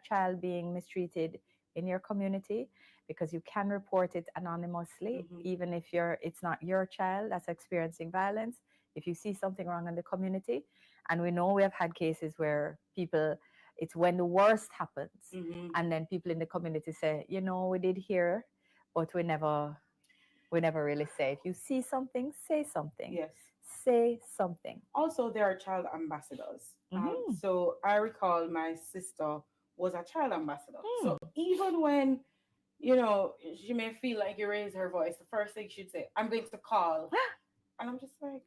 child being mistreated in your community, because you can report it anonymously, even if it's not your child that's experiencing violence. If you see something wrong in the community, and we know we have had cases where it's when the worst happens, and then people in the community say, we did hear, but we never really say. If you see something, say something. Yes. Say something. Also, there are child ambassadors. So I recall my sister was a child ambassador. So even when, she may feel like you raise her voice, the first thing she'd say, I'm going to call. And I'm just like,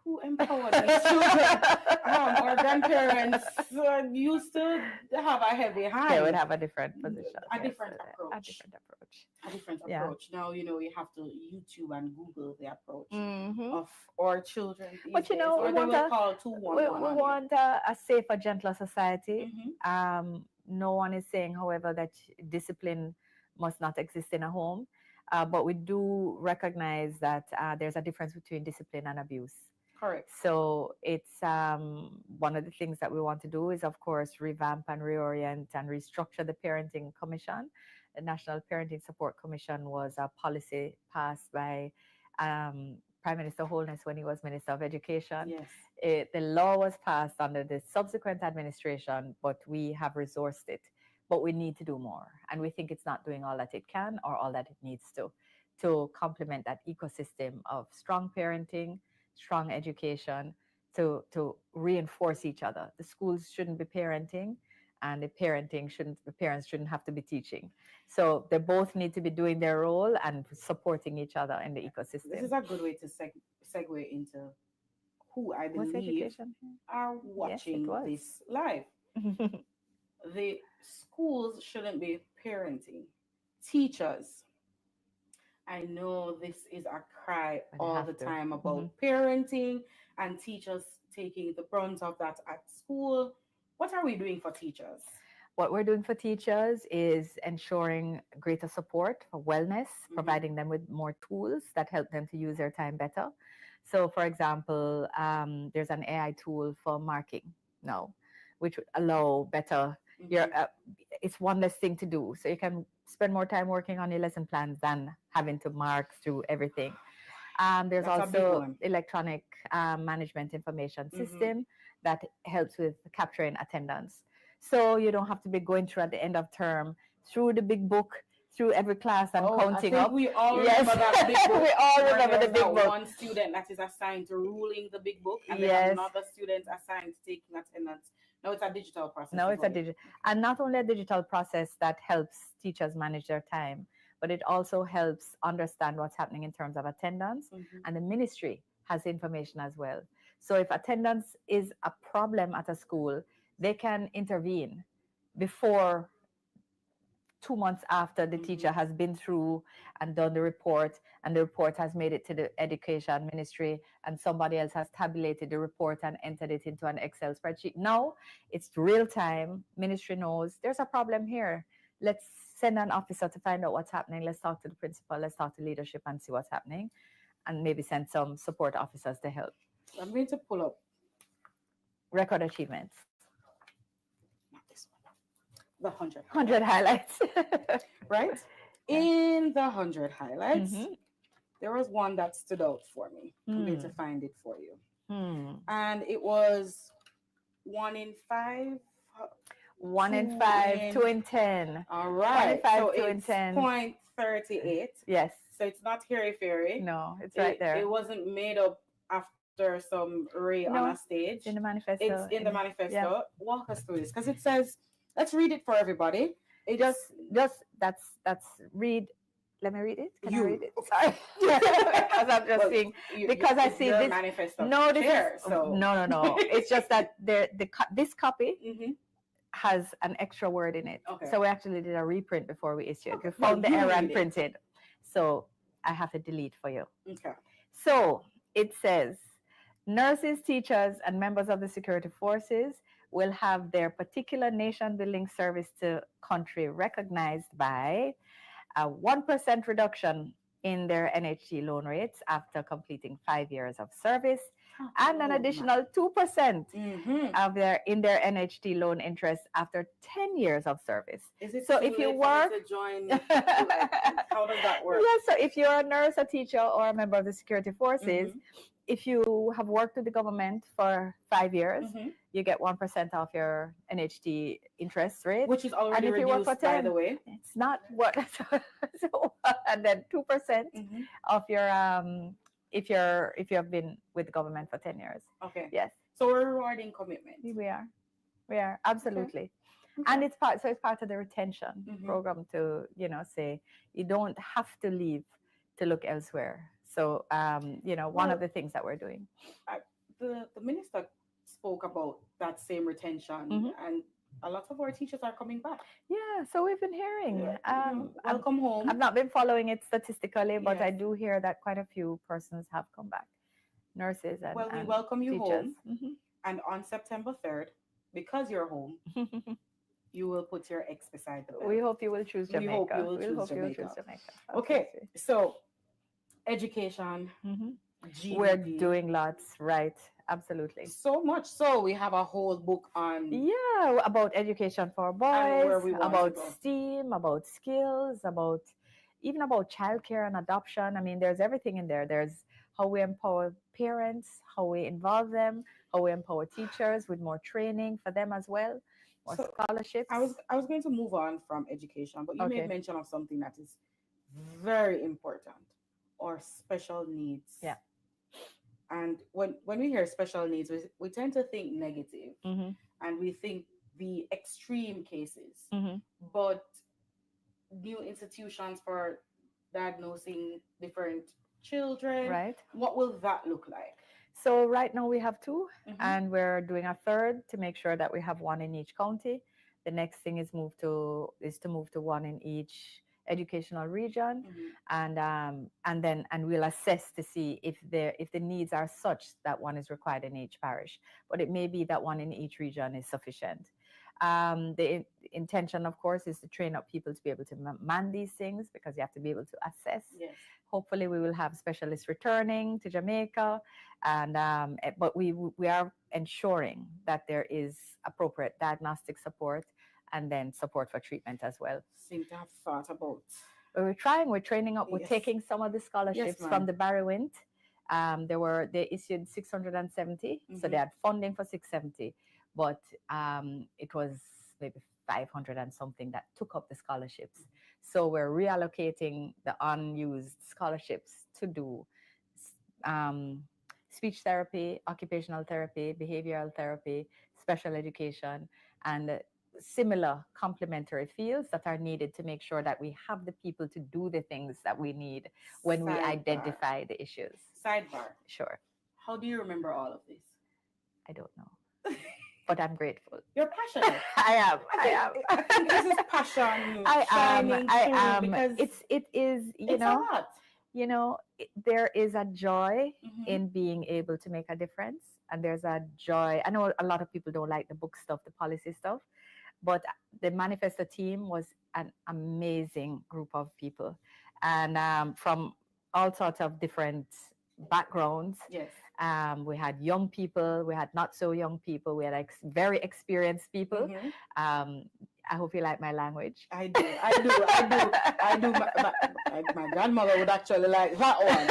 who empowered these children? Our grandparents used to have a heavy hand. They would have a different position. A different approach. A different approach. Now, you have to YouTube and Google the approach of our children. But we want a safer, gentler society. No one is saying, however, that discipline must not exist in a home. But we do recognize that there's a difference between discipline and abuse. Correct. So it's one of the things that we want to do is, of course, revamp and reorient and restructure the Parenting Commission. The National Parenting Support Commission was a policy passed by Prime Minister Holness when he was Minister of Education. Yes. The law was passed under the subsequent administration, but we have resourced it. But we need to do more. And we think it's not doing all that it can or all that it needs to complement that ecosystem of strong parenting, strong education, to reinforce each other. The schools shouldn't be parenting, and the parents shouldn't have to be teaching. So they both need to be doing their role and supporting each other in the ecosystem. This is a good way to segue into who I believe are watching this live. The schools shouldn't be parenting. Teachers. I know this is a cry all the time about parenting and teachers taking the brunt of that at school. What are we doing for teachers? What we're doing for teachers is ensuring greater support for wellness, providing them with more tools that help them to use their time better. So, for example, there's an AI tool for marking now, which would allow better. It's one less thing to do, so you can spend more time working on your lesson plans than having to mark through everything. There's also electronic management information system that helps with capturing attendance, so you don't have to be going through at the end of term through the big book, through every class and counting up. We all remember that big book. We all remember the big book. One student that is assigned to ruling the big book, and then another student assigned to taking attendance. No, it's a digital process. No, it's a digital. And not only a digital process that helps teachers manage their time, but it also helps understand what's happening in terms of attendance. And the ministry has information as well. So if attendance is a problem at a school, they can intervene before 2 months after the teacher has been through and done the report, and the report has made it to the education ministry, and somebody else has tabulated the report and entered it into an Excel spreadsheet. Now it's real time. Ministry knows there's a problem here. Let's send an officer to find out what's happening. Let's talk to the principal. Let's talk to leadership and see what's happening, and maybe send some support officers to help. I'm going to pull up record achievements. The 100 highlights. Right? In the 100 highlights, there was one that stood out for me. I'm going to find it for you. And it was 1 in 5. 1 in 5, 2 in 10. All right. 1 in 5, so 2 in 10. 0.38. Yes. So it's not hairy-fairy. No, it's right there. It wasn't made up after some ray on a stage. It's in the manifesto. It's in the manifesto. Yeah. Walk us through this, because it says, let's read it for everybody. It just that's read. Let me read it. Can I read it? Sorry, because I'm just seeing because I see this manifesto. No, this is no. It's just that this copy has an extra word in it. Okay. So we actually did a reprint before we issued. We found the error and printed. So I have to delete for you. Okay. So it says, nurses, teachers, and members of the security forces will have their particular nation-building service to country recognized by a 1% reduction in their NHG loan rates after completing 5 years of service, and an additional 2% of their NHT loan interest after 10 years of service. Is it so too if you late work for me to join? How does that work? Yes, so if you're a nurse, a teacher, or a member of the security forces, if you have worked with the government for 5 years, you get 1% off your NHT interest rate, which is already and if reduced, you work for 10, by the way. It's not what. So, and then 2% of your if you have been with the government for 10 years. Okay. Yes. So we're rewarding commitment. We are absolutely. Okay. And it's part of the retention program to say you don't have to leave to look elsewhere. So one of the things that we're doing. The minister spoke about that same retention, and a lot of our teachers are coming back. Yeah, so we've been hearing. Welcome home. I've not been following it statistically, but I do hear that quite a few persons have come back, nurses and we welcome you teachers. Home, and on September 3rd, because you're home, you will put your X beside the bell. We hope you will choose Jamaica. We hope you will choose Jamaica. Okay, so education. GDP. We're doing lots, right? Absolutely. So much so we have a whole book on about education for boys, about STEAM, about skills, even about childcare and adoption. I mean, there's everything in there. There's how we empower parents, how we involve them, how we empower teachers with more training for them as well, more scholarships. I was going to move on from education, but you made mention of something that is very important, or special needs. Yeah. And when we hear special needs, we tend to think negative, and we think the extreme cases. But new institutions for diagnosing different children, right? What will that look like? So right now we have 2, and we're doing a 3rd to make sure that we have 1 in each county. The next thing is to move to 1 in each educational region, and we'll assess to see if the needs are such that 1 is required in each parish, but it may be that 1 in each region is sufficient. The intention, of course, is to train up people to be able to man these things, because you have to be able to assess. Yes. Hopefully we will have specialists returning to Jamaica, and but we are ensuring that there is appropriate diagnostic support and then support for treatment as well. Seem to have thought about. We're training up. We're taking some of the scholarships from the Barry Wint. They issued 670, so they had funding for 670, but it was maybe 500 and something that took up the scholarships. So we're reallocating the unused scholarships to do speech therapy, occupational therapy, behavioral therapy, special education, and similar complementary fields that are needed to make sure that we have the people to do the things that we need when we identify the issues. Sidebar. Sure. How do you remember all of this? I don't know. But I'm grateful. You're passionate. I am. I think this is passion. I am. Because it is, it's a lot. There is a joy in being able to make a difference. And there's a joy. I know a lot of people don't like the book stuff, the policy stuff, but the Manifesto team was an amazing group of people, and from all sorts of different backgrounds. Yes. We had young people, we had not so young people, we had very experienced people. I hope you like my language. I do. My grandmother would actually like that one,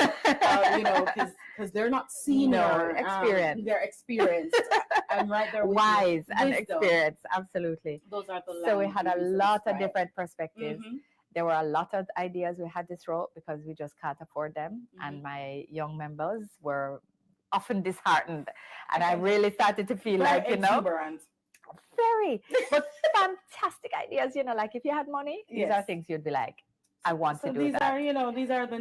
because they're not senior, experienced. They're experienced. I'm right there with wise and experienced, absolutely. Those are the so we had a lot of different perspectives. There were a lot of ideas we had to throw because we just can't afford them, and my young members were often disheartened, and I really started to feel like very, but fantastic ideas. Like if you had money, these are things you'd be like, I want to do that. These are the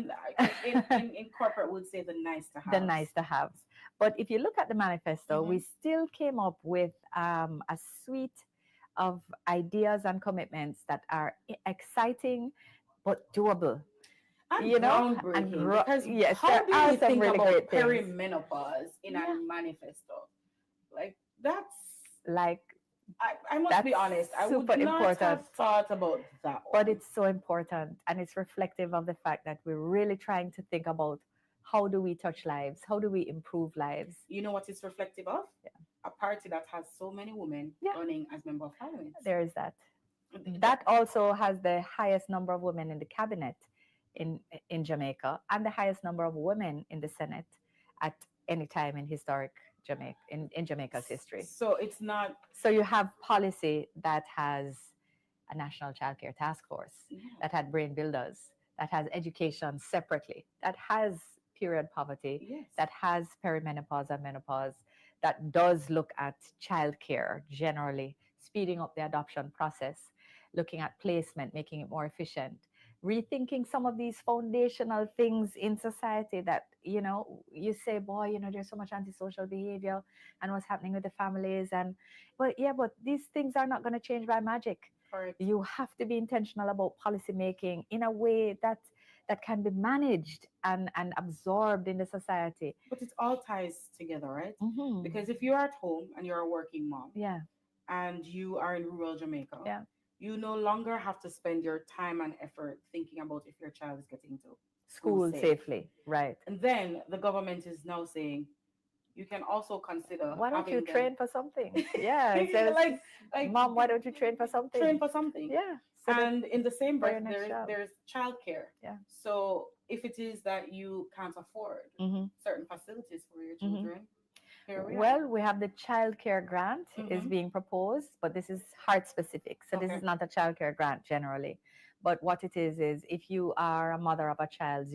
in corporate would say the nice to have. The nice to haves. But if you look at the manifesto, we still came up with a suite of ideas and commitments that are exciting but doable. Groundbreaking. Because how do you think really about perimenopause in a manifesto? Like that's like. I must be honest. I would not have thought about that one. But it's so important, and it's reflective of the fact that we're really trying to think about how do we touch lives? How do we improve lives? You know what it's reflective of? Yeah. A party that has so many women running as member of parliament. There is that. That also has the highest number of women in the cabinet in Jamaica, and the highest number of women in the Senate at any time in historic Jamaica, in Jamaica's history. So it's not. So you have policy that has a national childcare task force, that had brain builders, that has education separately, that has period poverty, that has perimenopause and menopause, that does look at childcare generally, speeding up the adoption process, looking at placement, making it more efficient, rethinking some of these foundational things in society that, you say, boy, there's so much antisocial behavior and what's happening with the families. But these things are not going to change by magic. Correct. You have to be intentional about policy making in a way that can be managed and absorbed in the society. But it all ties together, right? Mm-hmm. Because if you're at home and you're a working mom, and you are in rural Jamaica, you no longer have to spend your time and effort thinking about if your child is getting to school safely, right? And then the government is now saying, you can also consider. Why don't you train for something? Yeah, like mom, why don't you train for something? Train for something. Yeah. So and in the same breath, there's childcare. Yeah. So if it is that you can't afford certain facilities for your children, we have the childcare grant is being proposed, but this is heart specific. So this is not a childcare grant generally. But what it is if you are a mother of a child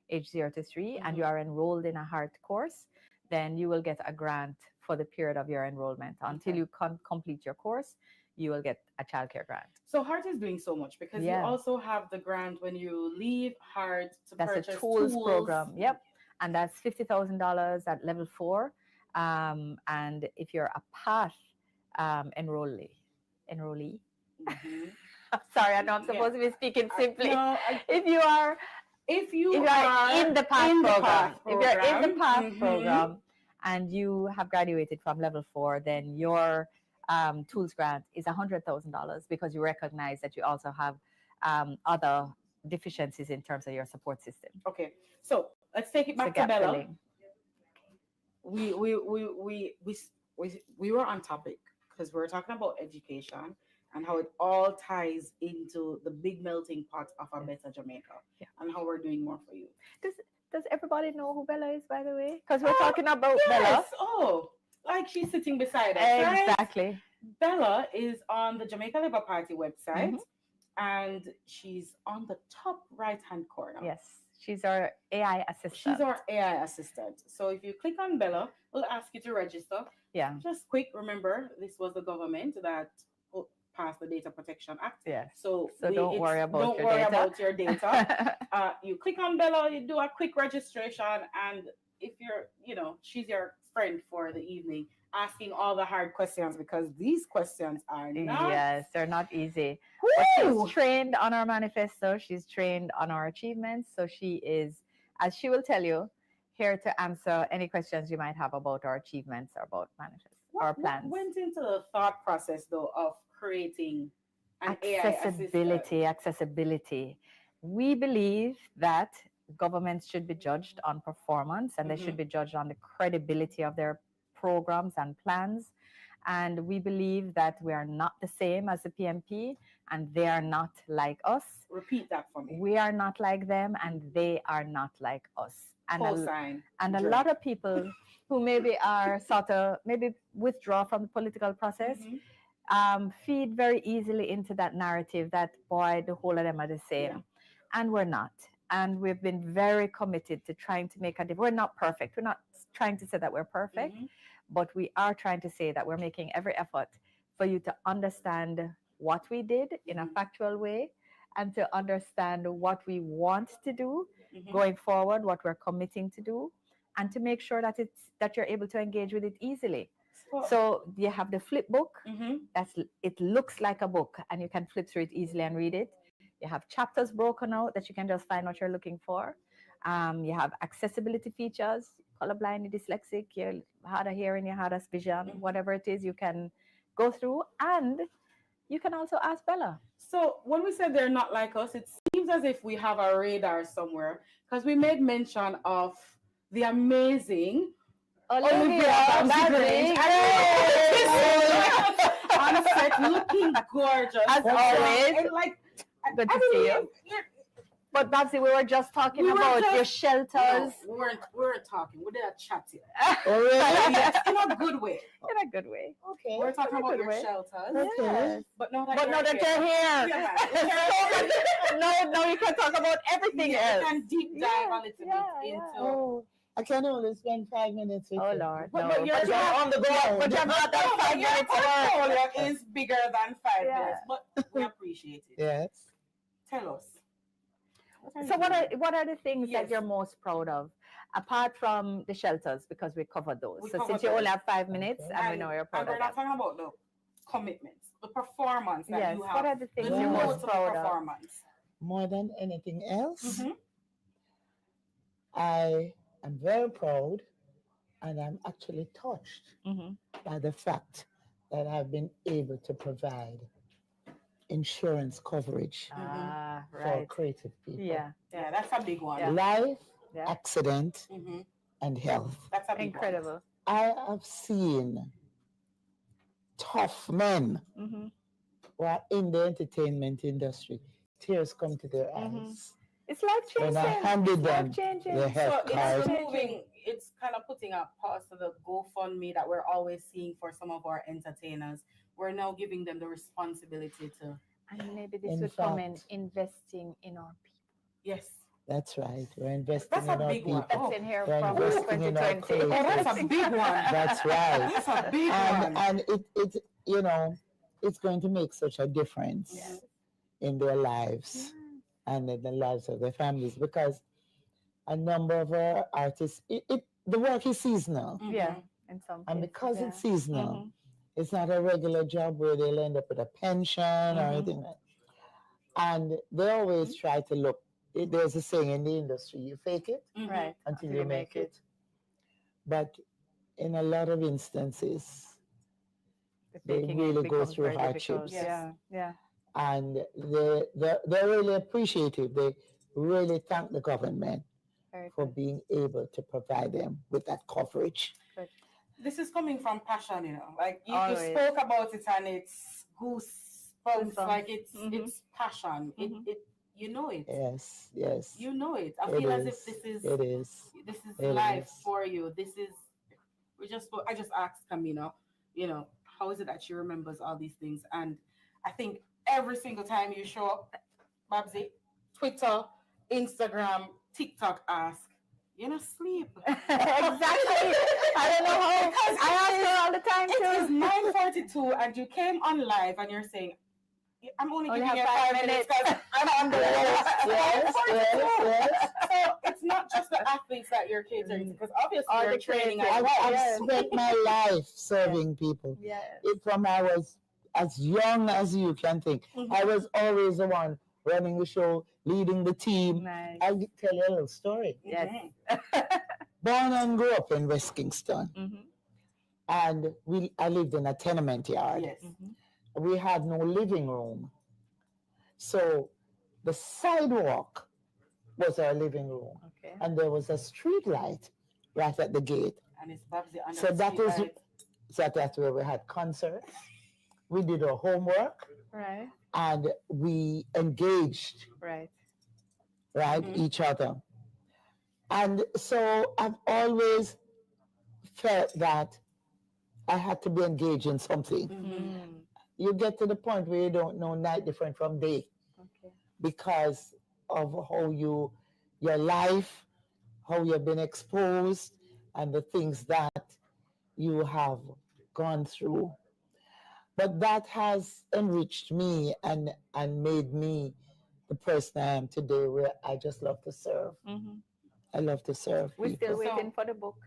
age 0 to 3, and you are enrolled in a heart course, then you will get a grant for the period of your enrollment. Until you complete your course, you will get a childcare grant. So Heart is doing so much because you also have the grant when you leave Heart to purchase a tools program. Yep. And that's $50,000 at level 4. And if you're a PATH enrollee. Sorry, I know I'm supposed to be speaking simply. If you are in the PATH program, if you're in the PATH program and you have graduated from level 4, then your tools grant is $100,000 because you recognize that you also have other deficiencies in terms of your support system. Okay, so let's take it back to Bella. Filling. We were on topic because we're talking about education and how it all ties into the big melting pot of a better Jamaica and how we're doing more for you. Does everybody know who Bella is, by the way? Because we're talking about Bella. Oh, like she's sitting beside us. Exactly. Right? Bella is on the Jamaica Labour Party website, and she's on the top right-hand corner. Yes, she's our AI assistant. So if you click on Bella, we'll ask you to register. Yeah. Just quick, remember, this was the government that passed the Data Protection Act. Yeah. So don't worry about your data. You click on Bella, you do a quick registration, and if you're, she's your friend for the evening, asking all the hard questions because these questions are not. Yes, they're not easy. But she's trained on our manifesto. She's trained on our achievements. So she is, as she will tell you, here to answer any questions you might have about our achievements or about manifesto, our plans. What went into the thought process, though, of creating an accessibility. We believe that governments should be judged on performance, and they should be judged on the credibility of their programs and plans. And we believe that we are not the same as the PMP, and they are not like us. Repeat that for me. We are not like them, and they are not like us. And a lot of people who maybe are maybe withdraw from the political process, feed very easily into that narrative that, boy, the whole of them are the same. Yeah. And we're not. And we've been very committed to trying to make a difference. We're not perfect. We're not trying to say that we're perfect, but we are trying to say that we're making every effort for you to understand what we did in a factual way, and to understand what we want to do going forward, what we're committing to do, and to make sure that you're able to engage with it easily. So you have the flip book. It looks like a book, and you can flip through it easily and read it. You have chapters broken out that you can just find what you're looking for. You have accessibility features, colorblind, dyslexic, you hard of hearing, you hard of vision, whatever it is, you can go through, and you can also ask Bella. So when we said they're not like us, it seems as if we have a radar somewhere because we made mention of the amazing Olivia Grange. On set, looking gorgeous as always. And like, good to see you. But Babsy, we were just talking about your shelters. No, we weren't talking. We did a chat here. Yes, in a good way. In a good way. Okay. We're talking about your shelters. Okay. Yes. But now that you're here. No, you can talk about everything else. You can deep dive a little bit into. Oh, I can only spend 5 minutes with you. Lord. But you're on the go. But you're not that 5 minutes. Portfolio is bigger than 5 minutes. But we appreciate it. Yes. Tell us. So what are the things that you're most proud of, apart from the shelters, because we covered those. Since you only have 5 minutes, and we know you're proud of them. And we're not talking about the commitments, the performance that you have. What are the things you're most proud of? More than anything else, I am very proud, and I'm actually touched by the fact that I've been able to provide insurance coverage for creative people. Yeah, that's a big one. Life, accident, and health. That's a big incredible one. I have seen tough men who are in the entertainment industry. Tears come to their eyes. It's life changing. When I handed them their health card. It's kind of putting a pause to the GoFundMe that we're always seeing for some of our entertainers. We're now giving them the responsibility to. And maybe this would come in investing in our people. Yes. That's right. We're investing in our people. That's in here from 2020. That's a big one. That's right. That's a big one. And it's going to make such a difference in their lives and in the lives of their families, because a number of our artists, the work is seasonal. Yeah. In some and cases, because it's seasonal, it's not a regular job where they'll end up with a pension or anything like that. And they always try to look. There's a saying in the industry, you fake it until you make it. But in a lot of instances, they really go through hardships. Yeah. And they're really appreciative. They really thank the government for being able to provide them with that coverage. Good. This is coming from passion, Like you spoke about it, and it's goosebumps. Like it's passion. It you know it. Yes. You know it. I feel as if this is life for you. This is. I just asked Camino, how is it that she remembers all these things? And I think every single time you show up, Babsy, Twitter, Instagram, TikTok, ask. You're not sleep. Exactly. I don't know how. Because I ask her all the time too. It is 9:42 and you came on live and you're saying, I'm only giving you 5 minutes because I'm on the road. Yes. So it's not just the athletes that you're catering to, because obviously you're training as well. I've spent my life serving people. From I was as young as you can think. I was always the one running the show, leading the team. Nice. I'll tell you a little story. Yes. Born and grew up in West Kingston. And I lived in a tenement yard. Yes. We had no living room. So the sidewalk was our living room. Okay. And there was a street light right at the gate. And it's Babsy under So the that's where we had concerts. We did our homework. Right. And we engaged. Right. Each other. And so I've always felt that I had to be engaged in something. You get to the point where you don't know night different from day, because of how your life, how you've been exposed, and the things that you have gone through. But that has enriched me and made me the person I am today, where I just love to serve. I love to serve. We're still waiting for the book.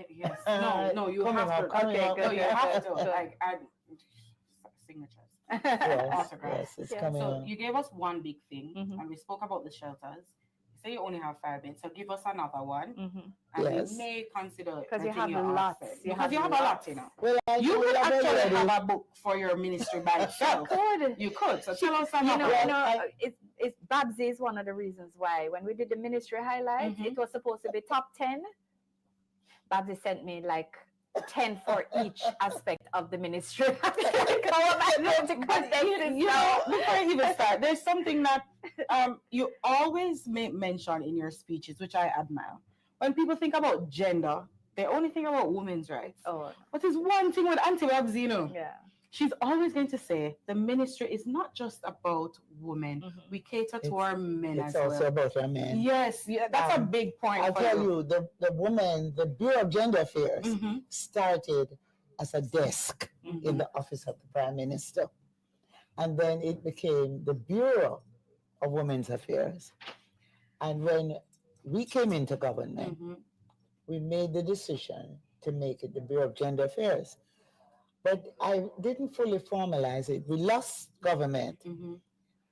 Yes. No, you have to. Okay, good. No, you have to. Like, add signatures. Yes, it's coming So on. you gave us one big thing, and we spoke about the shelters. You say you only have 5 minutes, so give us another one, and we may consider because you have lots. Because you have a lot, Well, you could actually have a book for your ministry by itself. You could. So tell us another. Babsy is one of the reasons why when we did the ministry highlights, it was supposed to be top 10. Babsy sent me like 10 for each aspect of the ministry. Before I even start, there's something that you always mention in your speeches, which I admire. When people think about gender, they only think about women's rights. Oh, but there's one thing with Auntie Babsy, yeah. She's always going to say the ministry is not just about women. We cater to our men as well. It's also about our men. Yes, that's a big point. I'll tell you, the woman, the Bureau of Gender Affairs started as a desk in the office of the Prime Minister. And then it became the Bureau of Women's Affairs. And when we came into government, we made the decision to make it the Bureau of Gender Affairs. But I didn't fully formalize it. We lost government.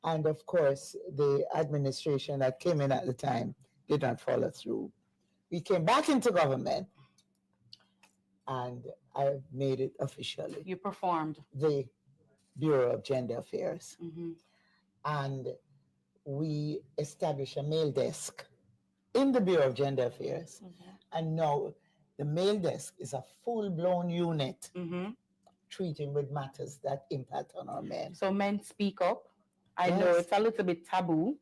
And of course, the administration that came in at the time did not follow through. We came back into government and I made it officially. You performed. The Bureau of Gender Affairs. And we established a male desk in the Bureau of Gender Affairs. And now the male desk is a full-blown unit treating with matters that impact on our men. So men speak up. I know it's a little bit taboo.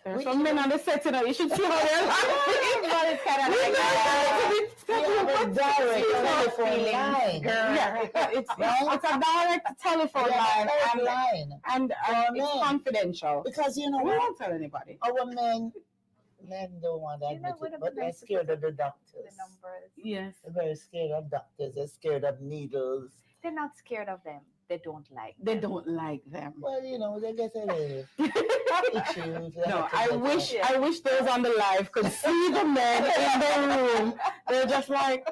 There's some men on the set, you should see how they're laughing. But it's kind of like we have a direct telephone line. It's a direct telephone line. And it's confidential. Because we won't tell anybody. Our men don't want to admit it, but they're scared of the doctors. The numbers. Yes. They're very scared of doctors. They're scared of needles. They're not scared of them. They don't like them. They don't like them. Well, they get a little issues. No, I wish those on the live could see the men in the room. They're just like,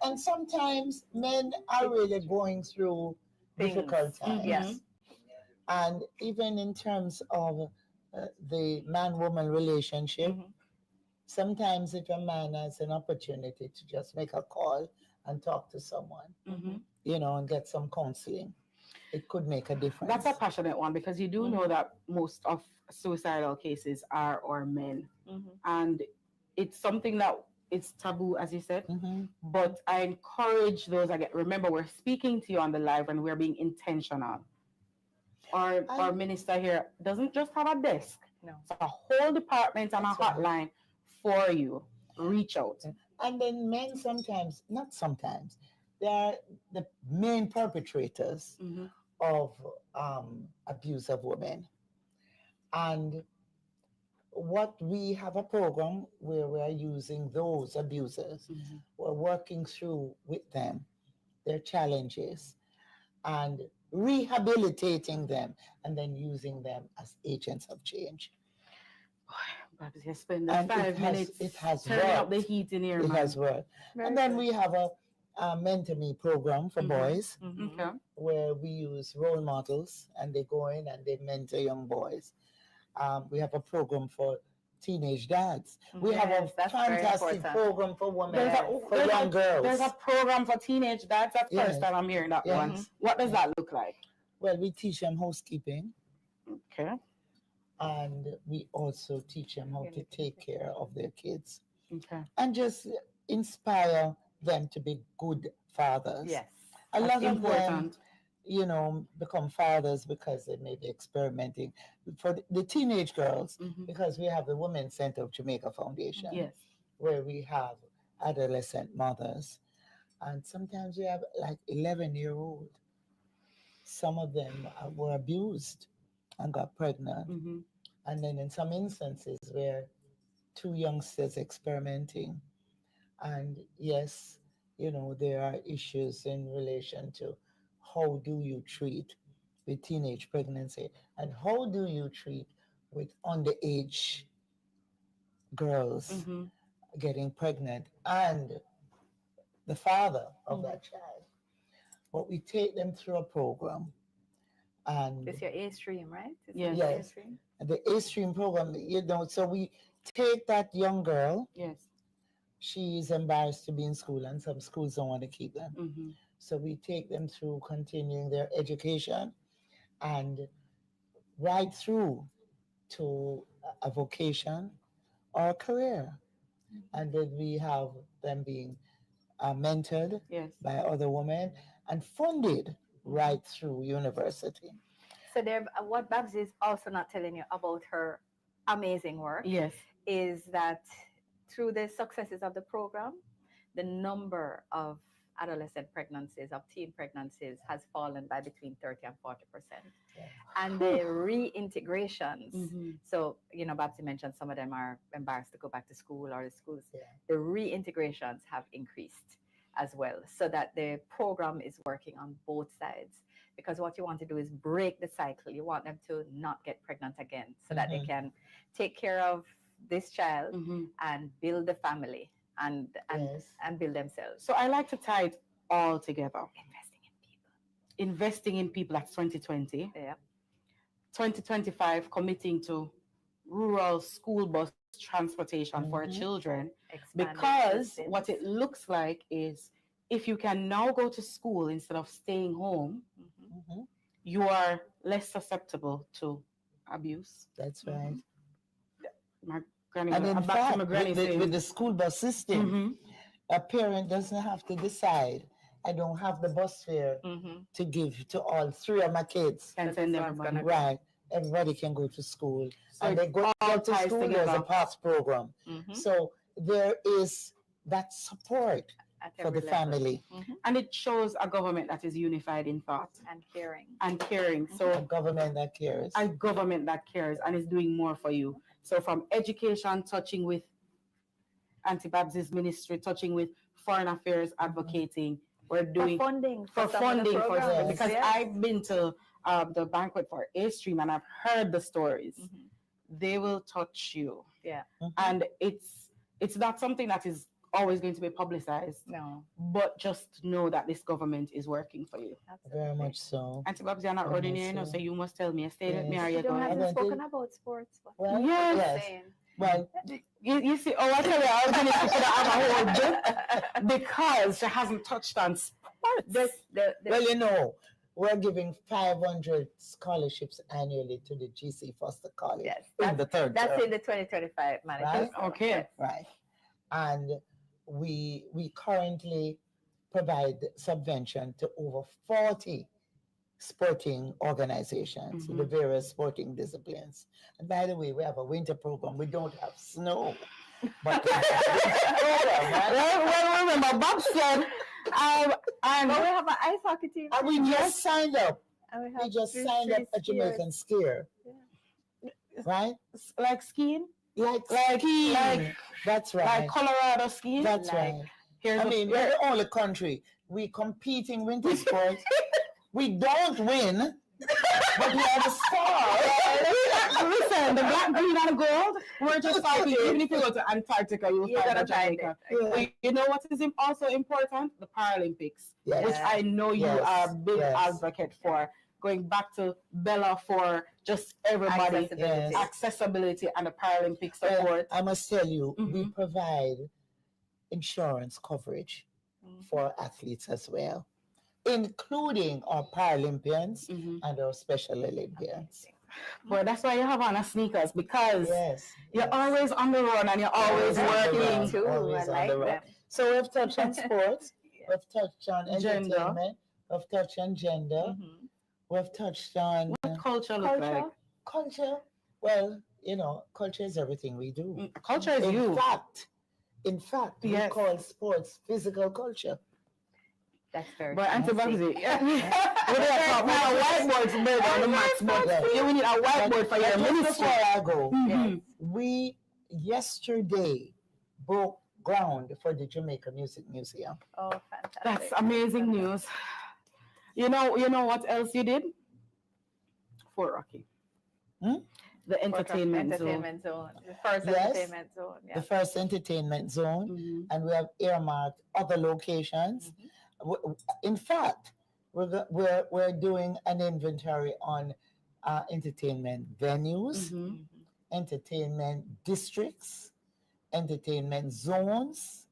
and sometimes men are really going through difficult times. Yes. And even in terms of the man-woman relationship, sometimes if a man has an opportunity to just make a call and talk to someone, and get some counseling, it could make a difference. That's a passionate one because you do know that most of suicidal cases are men. And it's something that it's taboo, as you said. But I encourage those, remember, we're speaking to you on the live and we're being intentional. Our minister here doesn't just have a desk. No. It's a whole department and a hotline for you. Reach out. And then men they are the main perpetrators of abuse of women. And what we have a program where we are using those abusers. We're working through with them their challenges and rehabilitating them and then using them as agents of change. Babs, you spend 5 minutes. It has turning up the heat in here. It has worked. And then we have a Mentor Me program for boys where we use role models and they go in and they mentor young boys. We have a program for teenage dads. We have a fantastic program for women, for young girls. There's a program for teenage dads. That's the first time I'm hearing that one. What does that look like? Well, we teach them housekeeping. Okay. And we also teach them how to take care of their kids. Okay. And just inspire them to be good fathers. Yes. A lot of them, become fathers because they may be experimenting. For the teenage girls, because we have the Women's Center of Jamaica Foundation, where we have adolescent mothers. And sometimes we have like 11-year-old. Some of them were abused and got pregnant. And then in some instances where 2 youngsters experimenting. And yes, there are issues in relation to how do you treat with teenage pregnancy and how do you treat with underage girls getting pregnant and the father of that child. But we take them through a program. And it's your A stream, right? Yes. A-stream? The A-stream program, so we take that young girl. Yes. She's embarrassed to be in school and some schools don't want to keep them. So we take them through continuing their education and right through to a vocation or a career. And then we have them being mentored by other women and funded right through university. So there, what Babs is also not telling you about her amazing work is that through the successes of the program, the number of adolescent pregnancies, of teen pregnancies, has fallen by between 30 and 40%. And the reintegrations, so, you know, Babsy mentioned some of them are embarrassed to go back to school, or the schools, the reintegrations have increased as well, so that the program is working on both sides. Because what you want to do is break the cycle. You want them to not get pregnant again, so that they can take care of this child and build the family and build themselves. So I like to tie it all together. Investing in people, that's 2020. 2025, committing to rural school bus transportation for children. Because what it looks like is, if you can now go to school instead of staying home, you are less susceptible to abuse. That's right. My granny, and in fact, with the school bus system, a parent doesn't have to decide, I don't have the bus fare to give to all three of my kids. And send everybody. Right. Everybody can go to school. So and they go to school as a PATH program. So there is that support for the family. And it shows a government that is unified in thought. And caring. So a government that cares. A government that cares and is doing more for you. So from education, touching with Auntie Babs's ministry, touching with foreign affairs, advocating. We're doing for funding because I've been to the banquet for A-Stream and I've heard the stories. They will touch you. And it's not something that is always going to be publicized. No. But just know that this government is working for you. Absolutely. Very much so. Auntie Babs, you're not running here, so you must tell me. Stay with me or you you're going. You haven't spoken about sports. Well, yes. Well, you see, I tell you, I was going to have a whole book because she hasn't touched on sports. Well, you know, we're giving 500 scholarships annually to the GC Foster College in the third That's term. in the 2025 Manifesto. Right? Okay. Right. And we currently provide subvention to over 40 sporting organizations in the various sporting disciplines. And by the way, we have a winter program. We don't have snow. But we remember Bob said, but we have an ice hockey team. And we just signed up. And we just signed up a Jamaican skier. Right? Like skiing? Like that's right. Like Colorado skiing? That's right. We're the only country. We compete in winter sports. We don't win, but we are the stars. Listen, the black, green, and gold, we're just fighting. Even if you go to Antarctica, you'll find Jamaica. You know what is also important? The Paralympics, which I know you are a big advocate for. Going back to Bella for just everybody, accessibility and the Paralympic support. I must tell you, we provide insurance coverage for athletes as well, including our Paralympians and our Special Olympians. Well, that's why you have on a sneakers, because you're always on the run and you're always working too. Always on the run. So we've touched on sports, we've touched on entertainment, we've touched on gender, we've touched on what culture look like. Culture. Well, you know, culture is everything we do. Culture is you. In fact, we call sports physical culture. That's very But Auntie Babsy, we have a whiteboard to build on the maths board. We need a whiteboard for your ministry. Before I go, we yesterday broke ground for the Jamaica Music Museum. Oh, fantastic. That's amazing news. You know what else you did? Fort Rocky. The entertainment zone. The first entertainment zone. The first entertainment zone. And we have earmarked other locations. In fact, we're doing an inventory on entertainment venues, entertainment districts, entertainment zones.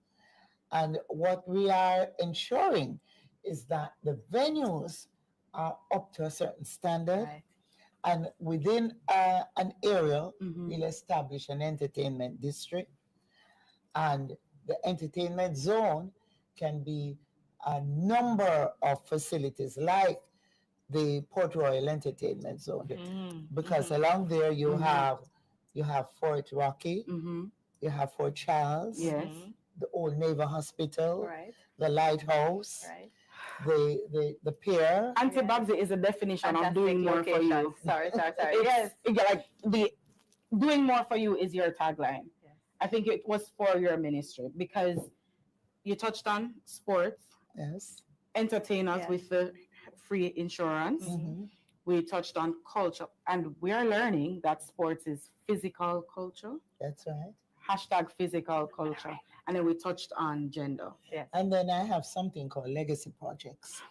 And what we are ensuring is that the venues are up to a certain standard. Right. And within an area, we'll establish an entertainment district. And the entertainment zone can be a number of facilities like the Port Royal Entertainment Zone. Because along there you have Fort Rocky, you have Fort Charles, the Old Naval Hospital, Right. the Lighthouse, Right. the pier. Auntie Babsy is a definition of doing more for you. Sorry. Yes. Like the doing more for you is your tagline. Yes. I think it was for your ministry because you touched on sports, Yes. entertainers with the free insurance. We touched on culture, and we are learning that sports is physical culture. That's right. Hashtag physical culture. And then we touched on gender. Yes. And then I have something called legacy projects.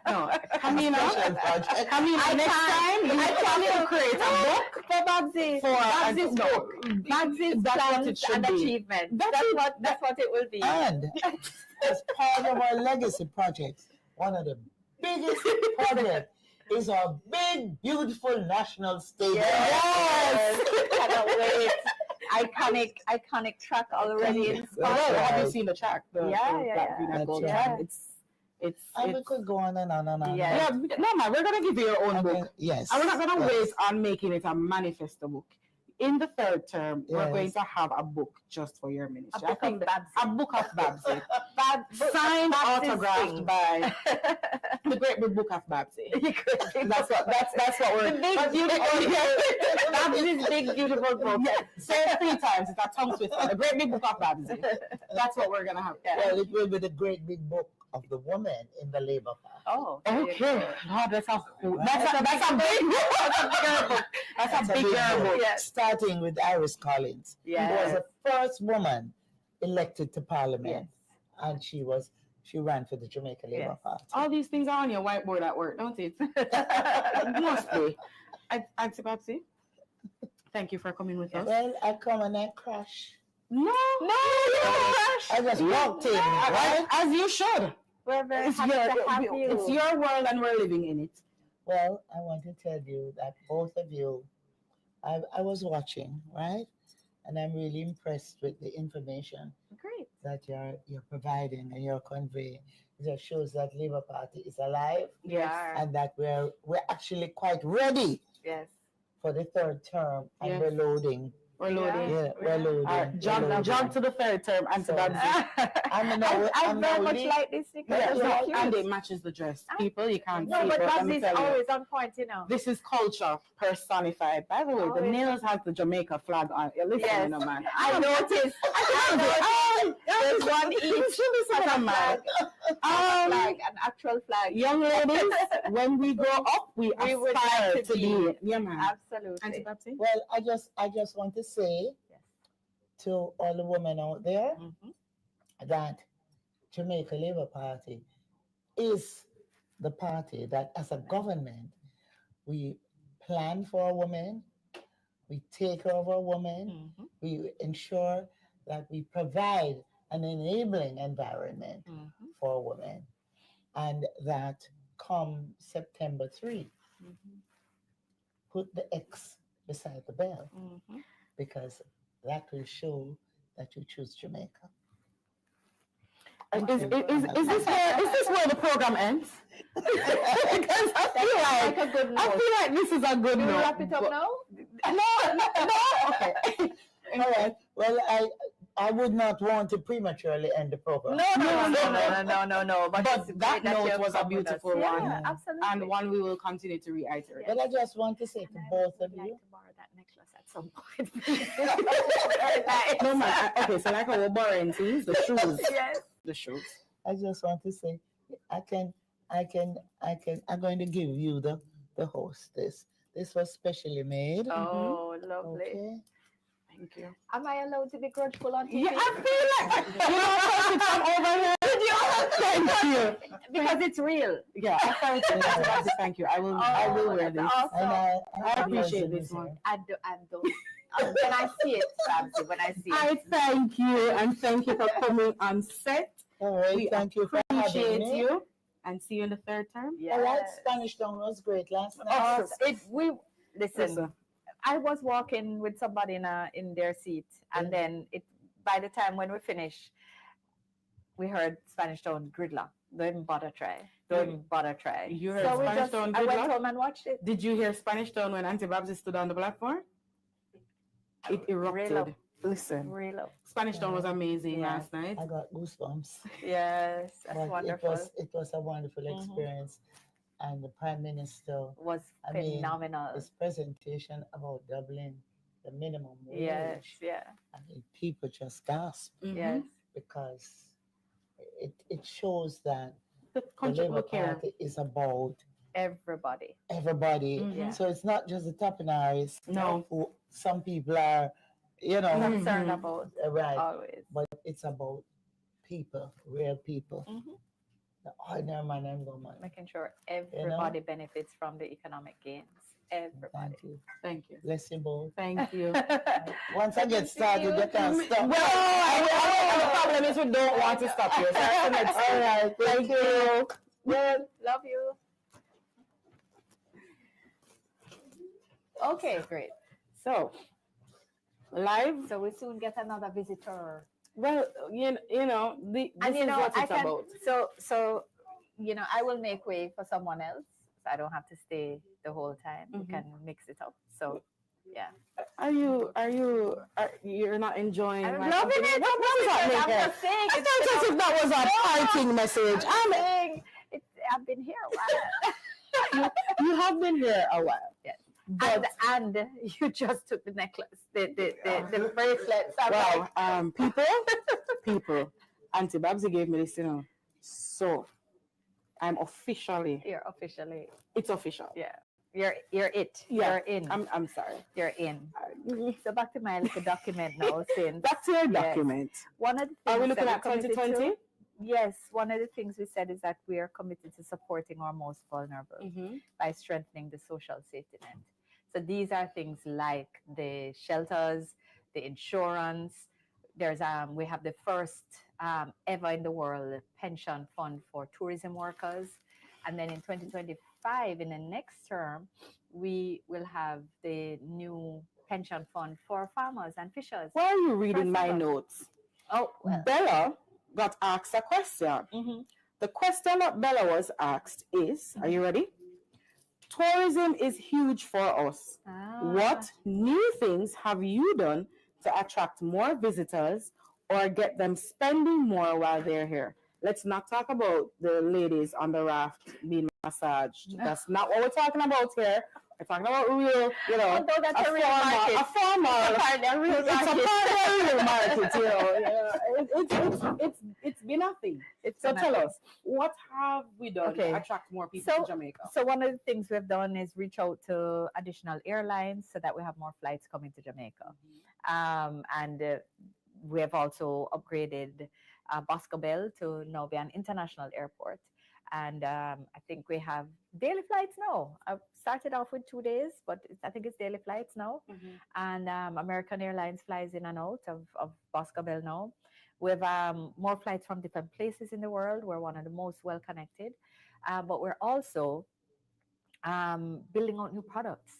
No, Camina, next time you can create a book for Babsy. for Babsy's book. Babsy's plans and achievements. That's what it will be. And as part of our legacy projects, one of the biggest projects is our big, beautiful national stadium. Yes. Cannot wait. Iconic track already in Well, have you seen the track? Yeah. It's we could go on and on and on. Yeah. No, man, we're gonna give you your own book. Yes. And we're not gonna wait on making it a manifesto book. In the third term, we're going to have a book just for your ministry. A book of Babsy. Signed, autographed by the Great Big Book of Babsy. That's what we're. The big beautiful. Babsy's big beautiful book. Say it 3 times. It's a tongue twister. The Great Big Book of Babsy. That's what we're gonna have. Well, it will be the Great Big Book of the woman in the Labour Party. Oh, okay. That's a big book. That's a big book. Yes. Starting with Iris Collins, who was the first woman elected to Parliament, and she ran for the Jamaica Labour Party. All these things are on your whiteboard at work, don't it? Mostly. Auntie Babsy, thank you for coming with us. Well, I come and I crash. No, I just walked in, right? As you should. We're very happy to have you. It's your world and we're living in it. Well, I want to tell you that both of you, I was watching, right? And I'm really impressed with the information that you're providing and you're conveying. It just shows that Labour Party is alive. Yes. And that we're actually quite ready for the third term, and we're loading. We're loading. Yeah, we're loading. Jump to the third term and I very much like this because and it matches the dress. People, you can't see. No, but Babsy's always on point, you know. This is culture personified. By the way, the nails have the Jamaica flag on. Listen, man. I noticed. There's one each. Like an actual flag. Young ladies, when we grow up, we aspire to be. Yeah, man. Absolutely. Well, I just want to say to all the women out there that Jamaica Labour Party is the party that, as a government, we plan for a woman, we take care of a woman, we ensure that we provide an enabling environment for a woman, and that come September 3, put the X beside the bell, because that will show that you choose Jamaica. Is this where the program ends? Because I feel like this is a good note. Wrap it up now? No. Okay. All right. Well, I would not want to prematurely end the program. No. But that note was a beautiful one. Yeah, absolutely. And one we will continue to reiterate. But I just want to say to both of you. I'd like to borrow that necklace at some point. No, man. Okay, so like we're borrowing things, the shoes. Yes. The shoes. I just want to say, I'm going to give you the hostess. This was specially made. Oh, lovely. Okay. Thank you. Am I allowed to be grudgeful on TV? Yeah, I feel like over here. Thank you. Because it's real. Yeah, thank you. I will wear this. Awesome. And I appreciate this one. I don't. When I see it, Babsy, when I see it. I thank you and thank you for coming on set. All right, We thank you for having appreciate me. you. and see you in the third term. All right, Spanish Town was great last night. Listen. I was walking with somebody in their seat, and then by the time when we finished, we heard Spanish Town gridlock. Don't even bother try. You heard Spanish Town gridlock? I went home and watched it. Did you hear Spanish Town when Auntie Babsy stood on the platform? It erupted. Listen, Spanish Town was amazing last night. I got goosebumps. Yes, that's wonderful. It was a wonderful experience. And the Prime Minister was phenomenal. His presentation about doubling the minimum wage. Yes, I mean, people just gasped. Yes. Because it shows that the Labour Party is about everybody. So it's not just the Tapenaris. No. Who some people are, concerned about. Right. Always. But it's about people, real people. The ordinary man and woman. Making sure everybody benefits from the economic gains. Everybody. Thank you. Bless you both. Thank you. Once I get started, you can't stop. The problem is we don't want to stop you. So all right. Thank you. Good. Love you. Okay, great. So, live. So we soon get another visitor. Well, this is what it's about. So, I will make way for someone else. So I don't have to stay the whole time. We can mix it up. So, yeah. You're not enjoying? I'm loving it. I'm just saying. I thought if that was a parting message. I've been here a while. You have been here a while. Yes. And you just took the necklace, the bracelets. Well, people, Auntie Babsy gave me this, So I'm officially. You're officially. It's official. Yeah. You're it. Yeah. You're in. I'm sorry. You're in. So back to my little document now. Back to your document. One of the things are we looking at 2020? Yes, one of the things we said is that we are committed to supporting our most vulnerable by strengthening the social safety net. So these are things like the shelters, the insurance. There's we have the first ever in the world pension fund for tourism workers, and then in 2025, in the next term, we will have the new pension fund for farmers and fishers. Why are you reading my notes? Oh, well. Bella got asked a question. The question that Bella was asked is, are you ready? Tourism is huge for us. What new things have you done to attract more visitors or get them spending more while they're here? Let's not talk about the ladies on the raft being massaged. That's not what we're talking about here. We're talking about real, although that's a real market. A formal, it's a real market, It's been a thing. So tell us, what have we done to attract more people to Jamaica? So one of the things we've done is reach out to additional airlines so that we have more flights coming to Jamaica. And we have also upgraded Bosco Bell to now be an international airport. And I think we have daily flights now. I've started off with 2 days, but I think it's daily flights now. And American Airlines flies in and out of Bosco Bell now. We have more flights from different places in the world. We're one of the most well-connected. But we're also building out new products.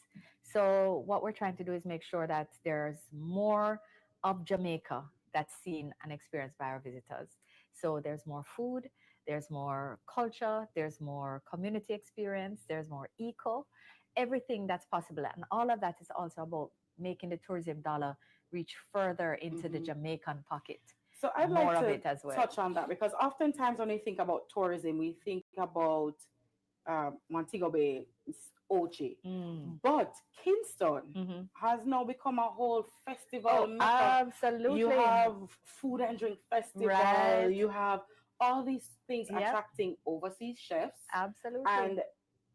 So what we're trying to do is make sure that there's more of Jamaica that's seen and experienced by our visitors. So there's more food, there's more culture, there's more community experience, there's more eco, everything that's possible. And all of that is also about making the tourism dollar reach further into the Jamaican pocket. So I'd like to touch on that, because oftentimes when we think about tourism, we think about Montego Bay, Ochi. But Kingston has now become a whole festival. Absolutely. You have food and drink festival. Right. You have all these things attracting overseas chefs. Absolutely. And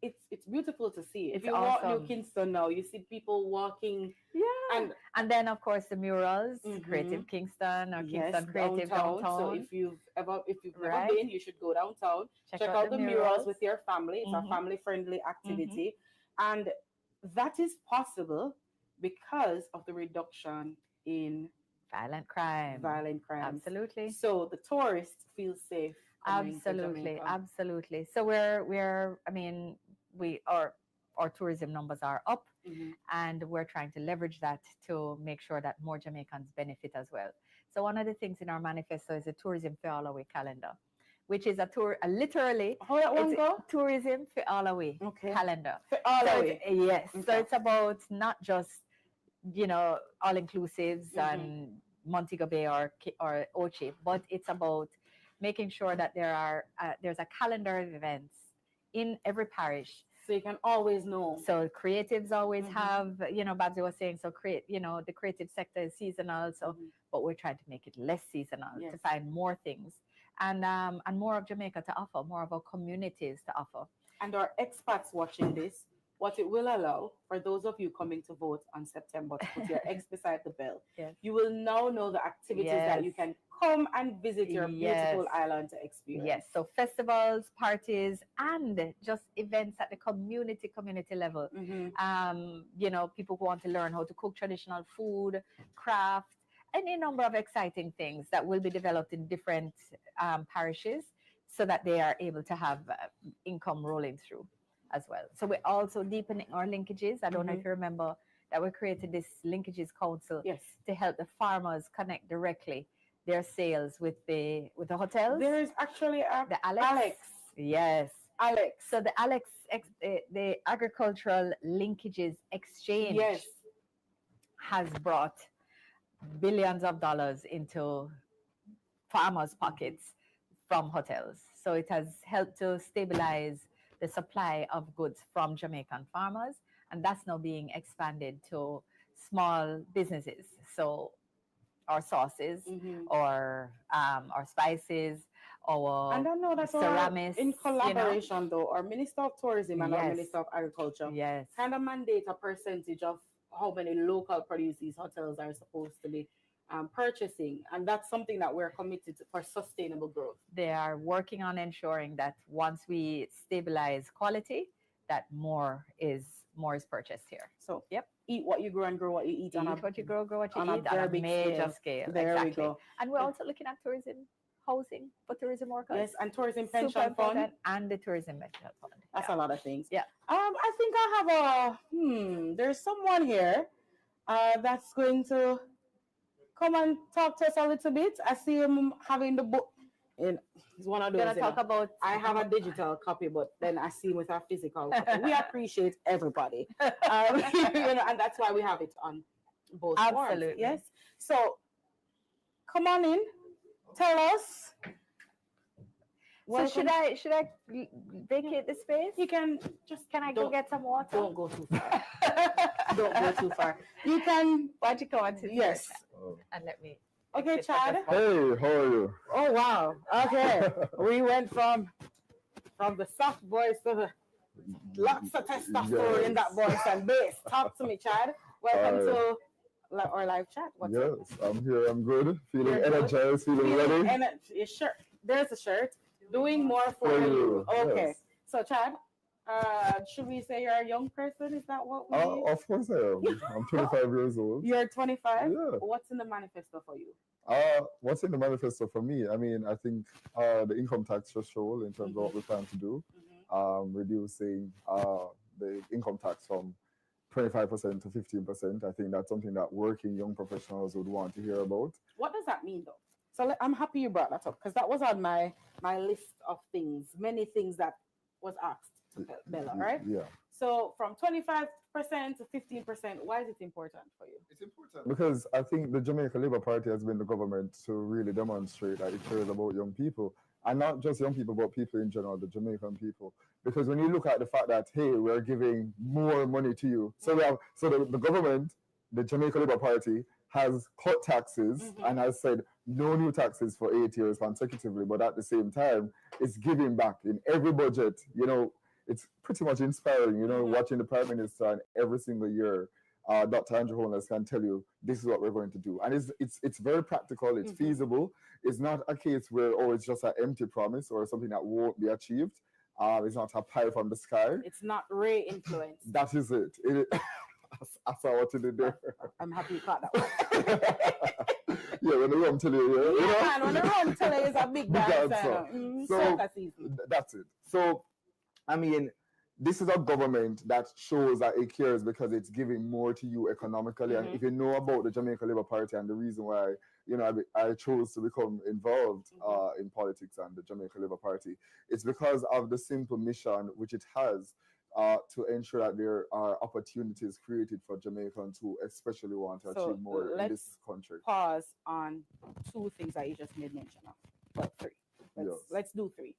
it's beautiful to see. It's if you awesome. walk New Kingston now, you see people walking. Yeah. And then of course the murals, Creative Kingston or Kingston Creative downtown. So if you've never been, you should go downtown. Check out the murals with your family. It's a family friendly activity. And that is possible because of the reduction in violent crime. Violent crime. Absolutely. So the tourists feel safe Absolutely. So we're I mean, our tourism numbers are up, and we're trying to leverage that to make sure that more Jamaicans benefit as well. So one of the things in our manifesto is a tourism for all away calendar, which is literally tourism for all away calendar. For all away. Yes. Okay. So it's about not just, all inclusives and Montego Bay or Ochi, but it's about making sure that there's a calendar of events in every parish. So you can always know. So creatives always have, Babsy was saying, so the creative sector is seasonal. So, but we're trying to make it less seasonal to find more things and more of Jamaica to offer, more of our communities to offer. And our expats watching this, what it will allow for those of you coming to vote on September to put your X beside the bell, you will now know the activities that you can come and visit your beautiful island to experience. Yes, so festivals, parties, and just events at the community level. People who want to learn how to cook traditional food, craft, any number of exciting things that will be developed in different parishes so that they are able to have income rolling through as well. So we're also deepening our linkages. I don't know if you remember that we created this linkages council to help the farmers connect directly their sales with the hotels. There is actually the Alex. Yes. Alex. So the Alex, the agricultural linkages exchange has brought billions of dollars into farmers' pockets from hotels. So it has helped to stabilize the supply of goods from Jamaican farmers, and that's now being expanded to small businesses. So our sauces, or our spices, or and I know that's ceramics, in collaboration though, our Minister of Tourism and our Minister of Agriculture kind of mandate a percentage of how many local produce hotels are supposed to be purchasing, and that's something that we're committed to for sustainable growth. They are working on ensuring that once we stabilize quality, that more is purchased here. So eat what you grow and grow what you eat. Eat what you grow what you eat on a major scale. There we go. And we're also looking at tourism housing for tourism workers. Yes, and tourism pension fund. And the tourism pension fund. That's a lot of things. Yeah. I think I have there's someone here that's going to come and talk to us a little bit. I see him having the book. It's one of those. I have a digital copy, but then I see him with a physical copy. We appreciate everybody, and that's why we have it on both. Absolutely. Forms. Yes. So, come on in. Tell us. So should I vacate the space? You can Can I go get some water? Don't go too far. Don't go too far. You can. Why don't you come on to yes. And let me. Okay, Chad. Hey, how are you? Oh wow. Okay. We went from the soft voice to the lots of testosterone in that voice and bass. Talk to me, Chad. Welcome to our live chat. What's up? I'm here. I'm good. Feeling energized. Feeling ready. Your shirt. There's a shirt. Doing more for you. Okay. Yes. So, Chad, should we say you're a young person? Is that what we Of course I am. I'm 25 years old. You're 25? Yeah. What's in the manifesto for you? What's in the manifesto for me? I mean, I think the income tax threshold in terms of what we plan to do, reducing the income tax from 25% to 15%. I think that's something that working young professionals would want to hear about. What does that mean, though? So I'm happy you brought that up, because that was on my list of things, many things that was asked to Bella, right? Yeah. So from 25% to 15%, why is it important for you? It's important because I think the Jamaica Labour Party has been the government to really demonstrate that it cares about young people. And not just young people, but people in general, the Jamaican people. Because when you look at the fact that, hey, we're giving more money to you. So the government, the Jamaica Labour Party, has cut taxes and has said no new taxes for 8 years consecutively. But at the same time, it's giving back in every budget. It's pretty much inspiring, watching the Prime Minister and every single year, Dr. Andrew Holness can tell you, this is what we're going to do. And it's very practical, it's feasible. It's not a case where, it's just an empty promise or something that won't be achieved. It's not a pie from the sky. It's not Ray influence. That is it. I saw what you did there. I'm happy you caught that one. Yeah, when the rum tell you, yeah, man, when the rum tell you is a big dancer. So that's it. So, I mean, this is a government that shows that it cares because it's giving more to you economically. And if you know about the Jamaica Labour Party and the reason why, you know, I chose to become involved in politics and the Jamaica Labour Party, it's because of the simple mission which it has to ensure that there are opportunities created for Jamaicans who especially want to achieve more in this country. Pause on two things that you just made mention of. Well, three. Let's do three.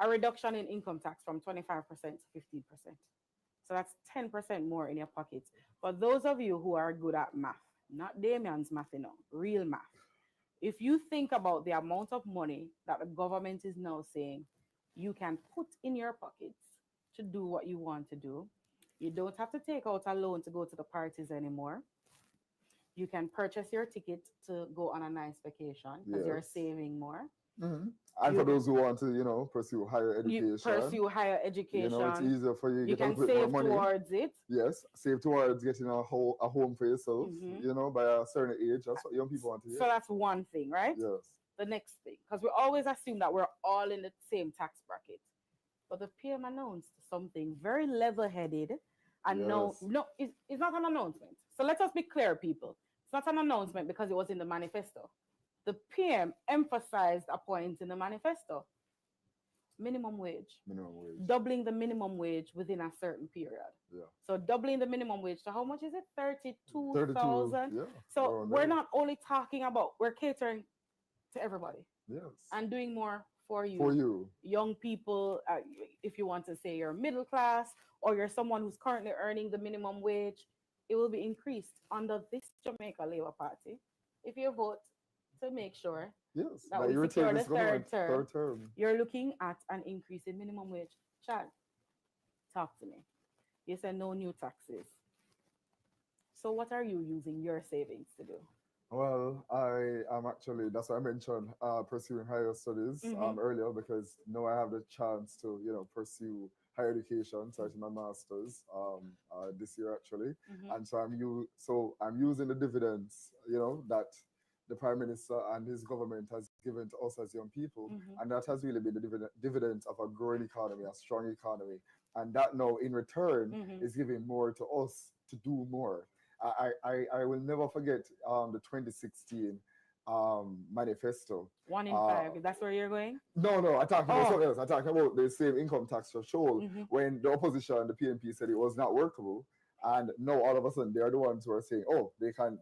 A reduction in income tax from 25% to 15%. So that's 10% more in your pockets. For those of you who are good at math, not Damian's math, real math. If you think about the amount of money that the government is now saying you can put in your pockets to do what you want to do, you don't have to take out a loan to go to the parties anymore. You can purchase your ticket to go on a nice vacation because you're saving more. And for those who want to, you know, pursue higher education. You know, it's easier for you. You can save towards it. Yes, save towards getting a home for yourself. You know, by a certain age. That's what young people want to hear. So that's one thing, right? Yes. The next thing, because we always assume that we're all in the same tax bracket, but the PM announced something very level-headed, and no, it's not an announcement. So let us be clear, people. It's not an announcement because it was in the manifesto. The PM emphasized a point in the manifesto. Minimum wage. Doubling the minimum wage within a certain period. Yeah. So doubling the minimum wage to how much is it? 32,000. Yeah. So we're not only talking about, we're catering to everybody. Yes. And doing more for you. For you. Young people, if you want to say you're middle class or you're someone who's currently earning the minimum wage, it will be increased under this Jamaica Labour Party if you vote to make sure that we secure the third term. You're looking at an increase in minimum wage. Chad, talk to me. You said no new taxes. So what are you using your savings to do? Well, I am actually, that's why I mentioned pursuing higher studies earlier, because now I have the chance to, you know, pursue higher education, starting my master's this year actually. And so I'm using the dividends, you know, that the Prime Minister and his government has given to us as young people. And that has really been the dividends of a growing economy, a strong economy. And that now in return is giving more to us to do more. I will never forget the 2016 manifesto. 1 in 5, that's where you're going? No, I talked about something else. I talked about the same income tax threshold when the opposition, the PNP, said it was not workable. And now all of a sudden they are the ones who are saying, oh, they can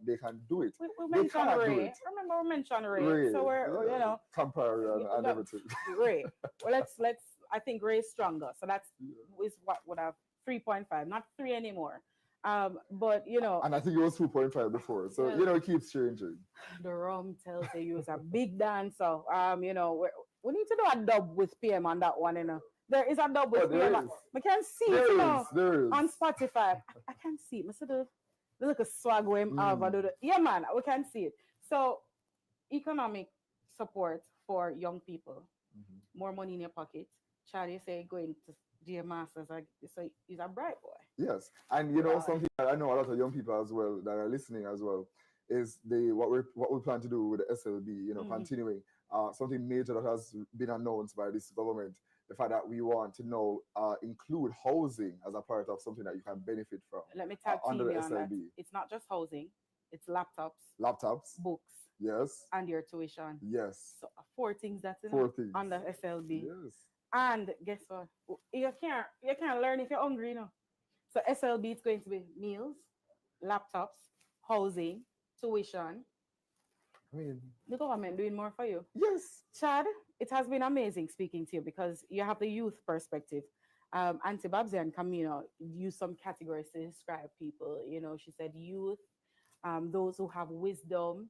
do it. We mentioned Ray. Remember we mentioned Ray. So we're you know, compare and everything. Ray. Well, let's I think Ray is stronger. So that's is what would have 3.5, not 3 anymore. But you know, and I think it was 2.5 before. So you know, it keeps changing. The rum tells you was a big dancer. You know, we need to do a dub with PM on that one, you know. There is a dub with PM. We can see it, you know, on Spotify. I can see it. I see the little swag when yeah, man, we can see it. So economic support for young people, more money in your pocket. Charlie say going to dear masters, so he's a bright boy. Yes, and you know something that I know a lot of young people as well that are listening as well is what we plan to do with the SLB. You know, continuing something major that has been announced by this government. The fact that we want to now include housing as a part of something that you can benefit from. Let me tag team you on that. It's not just housing; it's laptops, books, yes, and your tuition. Yes. So 4 things that's on the SLB. Yes. And guess what? You can't learn if you're hungry, you know. So SLB is going to be meals, laptops, housing, tuition. I mean, the government doing more for you. Yes. Chad, it has been amazing speaking to you because you have the youth perspective. Auntie Babsy and Camino used some categories to describe people. You know, she said youth, those who have wisdom.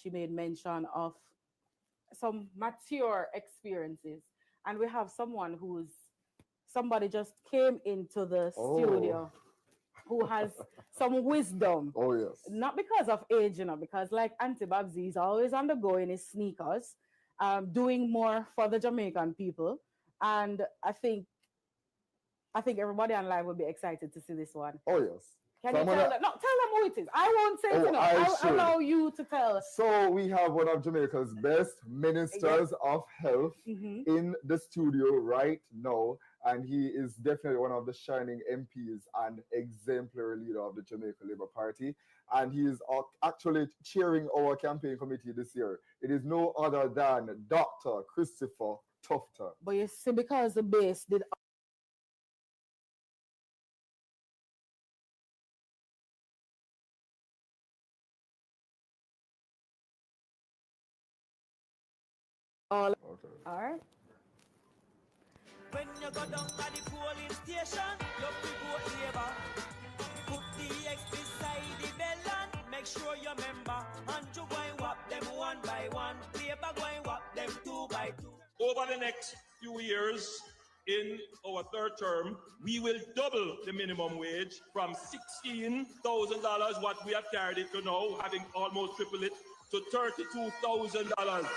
She made mention of some mature experiences. And we have somebody just came into the studio who has some wisdom. Oh, yes. Not because of age, you know, because like Auntie Babsy is always on the go in his sneakers, doing more for the Jamaican people. And I think everybody online will be excited to see this one. Oh, yes. Can you tell them? No, tell them who it is. I won't say it. I'll allow you to tell. So we have one of Jamaica's best ministers of health in the studio right now, and he is definitely one of the shining MPs and exemplary leader of the Jamaica Labour Party. And he is actually chairing our campaign committee this year. It is no other than Dr. Christopher Tufter. But you see, because the base did all right. When you go down at the polling station, you vote Labour. Put the X beside the bell and make sure you remember. And you go and whop them one by one. Labour go and whop them two by two. Over the next few years, in our third term, we will double the minimum wage from $16,000, what we have carried it to now, having almost tripled it, to $32,000.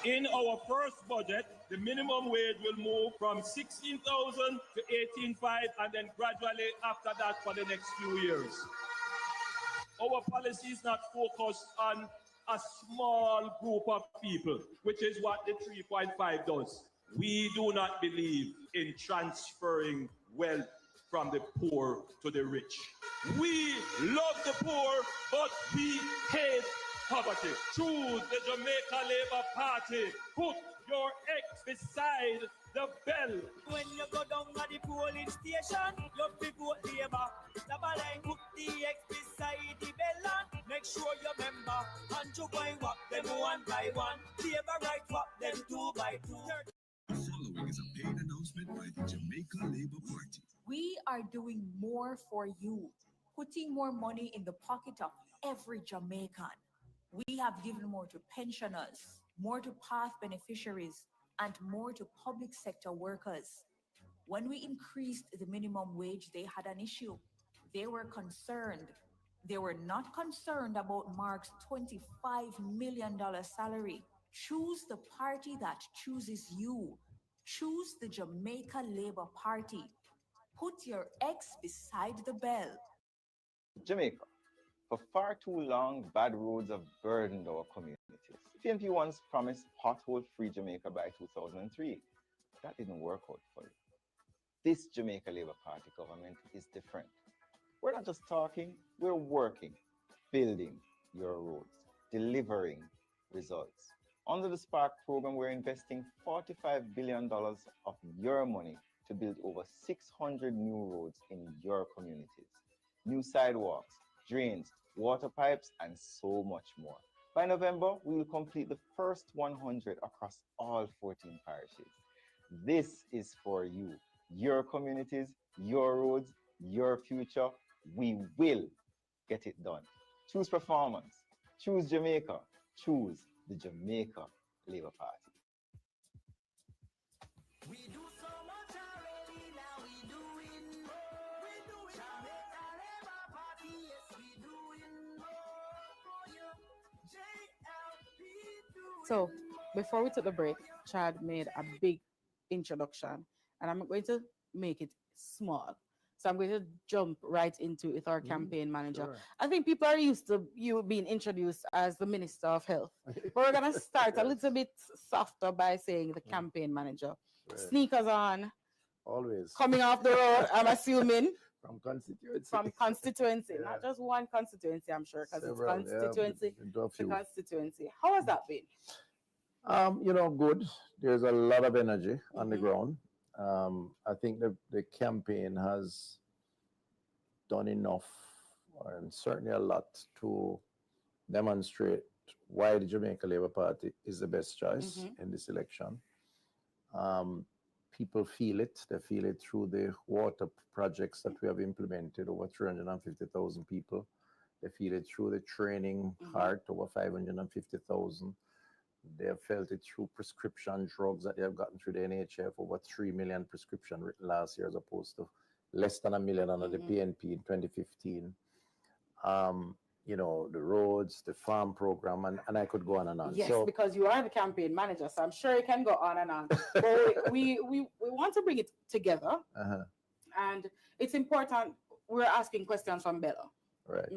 In our first budget, the minimum wage will move from 16,000 to 18,500, and then gradually after that for the next few years. Our policy is not focused on a small group of people, which is what the 3.5 does. We do not believe in transferring wealth from the poor to the rich. We love the poor, but we hate poverty. Choose the Jamaica Labour Party. Put your X beside the bell. When you go down at the polling station, you vote Labour. Put the X beside the bell and make sure you remember. And you go and whop them one by one. Labour right whop them two by two. The following is a paid announcement by the Jamaica Labour Party. We are doing more for you, putting more money in the pocket of every Jamaican. We have given more to pensioners, more to path beneficiaries, and more to public sector workers. When we increased the minimum wage, they had an issue. They were concerned. They were not concerned about Mark's $25 million salary. Choose the party that chooses you. Choose the Jamaica Labour Party. Put your X beside the bell. Jamaica. For far too long, bad roads have burdened our communities. PNP once promised pothole-free Jamaica by 2003. That didn't work out for you. This Jamaica Labour Party government is different. We're not just talking, we're working, building your roads, delivering results. Under the Spark program, we're investing $45 billion of your money to build over 600 new roads in your communities. New sidewalks, drains, water pipes, and so much more. By November, we will complete the first 100 across all 14 parishes. This is for you, your communities, your roads, your future. We will get it done. Choose performance. Choose Jamaica. Choose the Jamaica Labour Party. We do so much already, now we doing more. We doing Jamaica Labour Party, yes, we doing more for you. JLP doing So before we took the break, Chad made a big introduction, and I'm going to make it small. So I'm going to jump right into it with our campaign manager. Sure. I think people are used to you being introduced as the Minister of Health. But we're going to start a little bit softer by saying the campaign manager. Right. Sneakers on. Always. Coming off the road, I'm assuming. From constituency. From constituency. Yeah. Not just one constituency, I'm sure, because it's Several, constituency yeah, to constituency. How has that been? Good. There's a lot of energy on the ground. I think the campaign has done enough, and certainly a lot, to demonstrate why the Jamaica Labour Party is the best choice in this election. People feel it. They feel it through the water projects that we have implemented, over 350,000 people. They feel it through the training part, over 550,000. They have felt it through prescription drugs that they have gotten through the NHF, over 3 million prescription written last year, as opposed to less than 1 million under the PNP in 2015. the roads, the farm program, and I could go on and on. Yes, So, because you are the campaign manager, so I'm sure you can go on and on. But we want to bring it together, and it's important. We're asking questions from Bella. Right.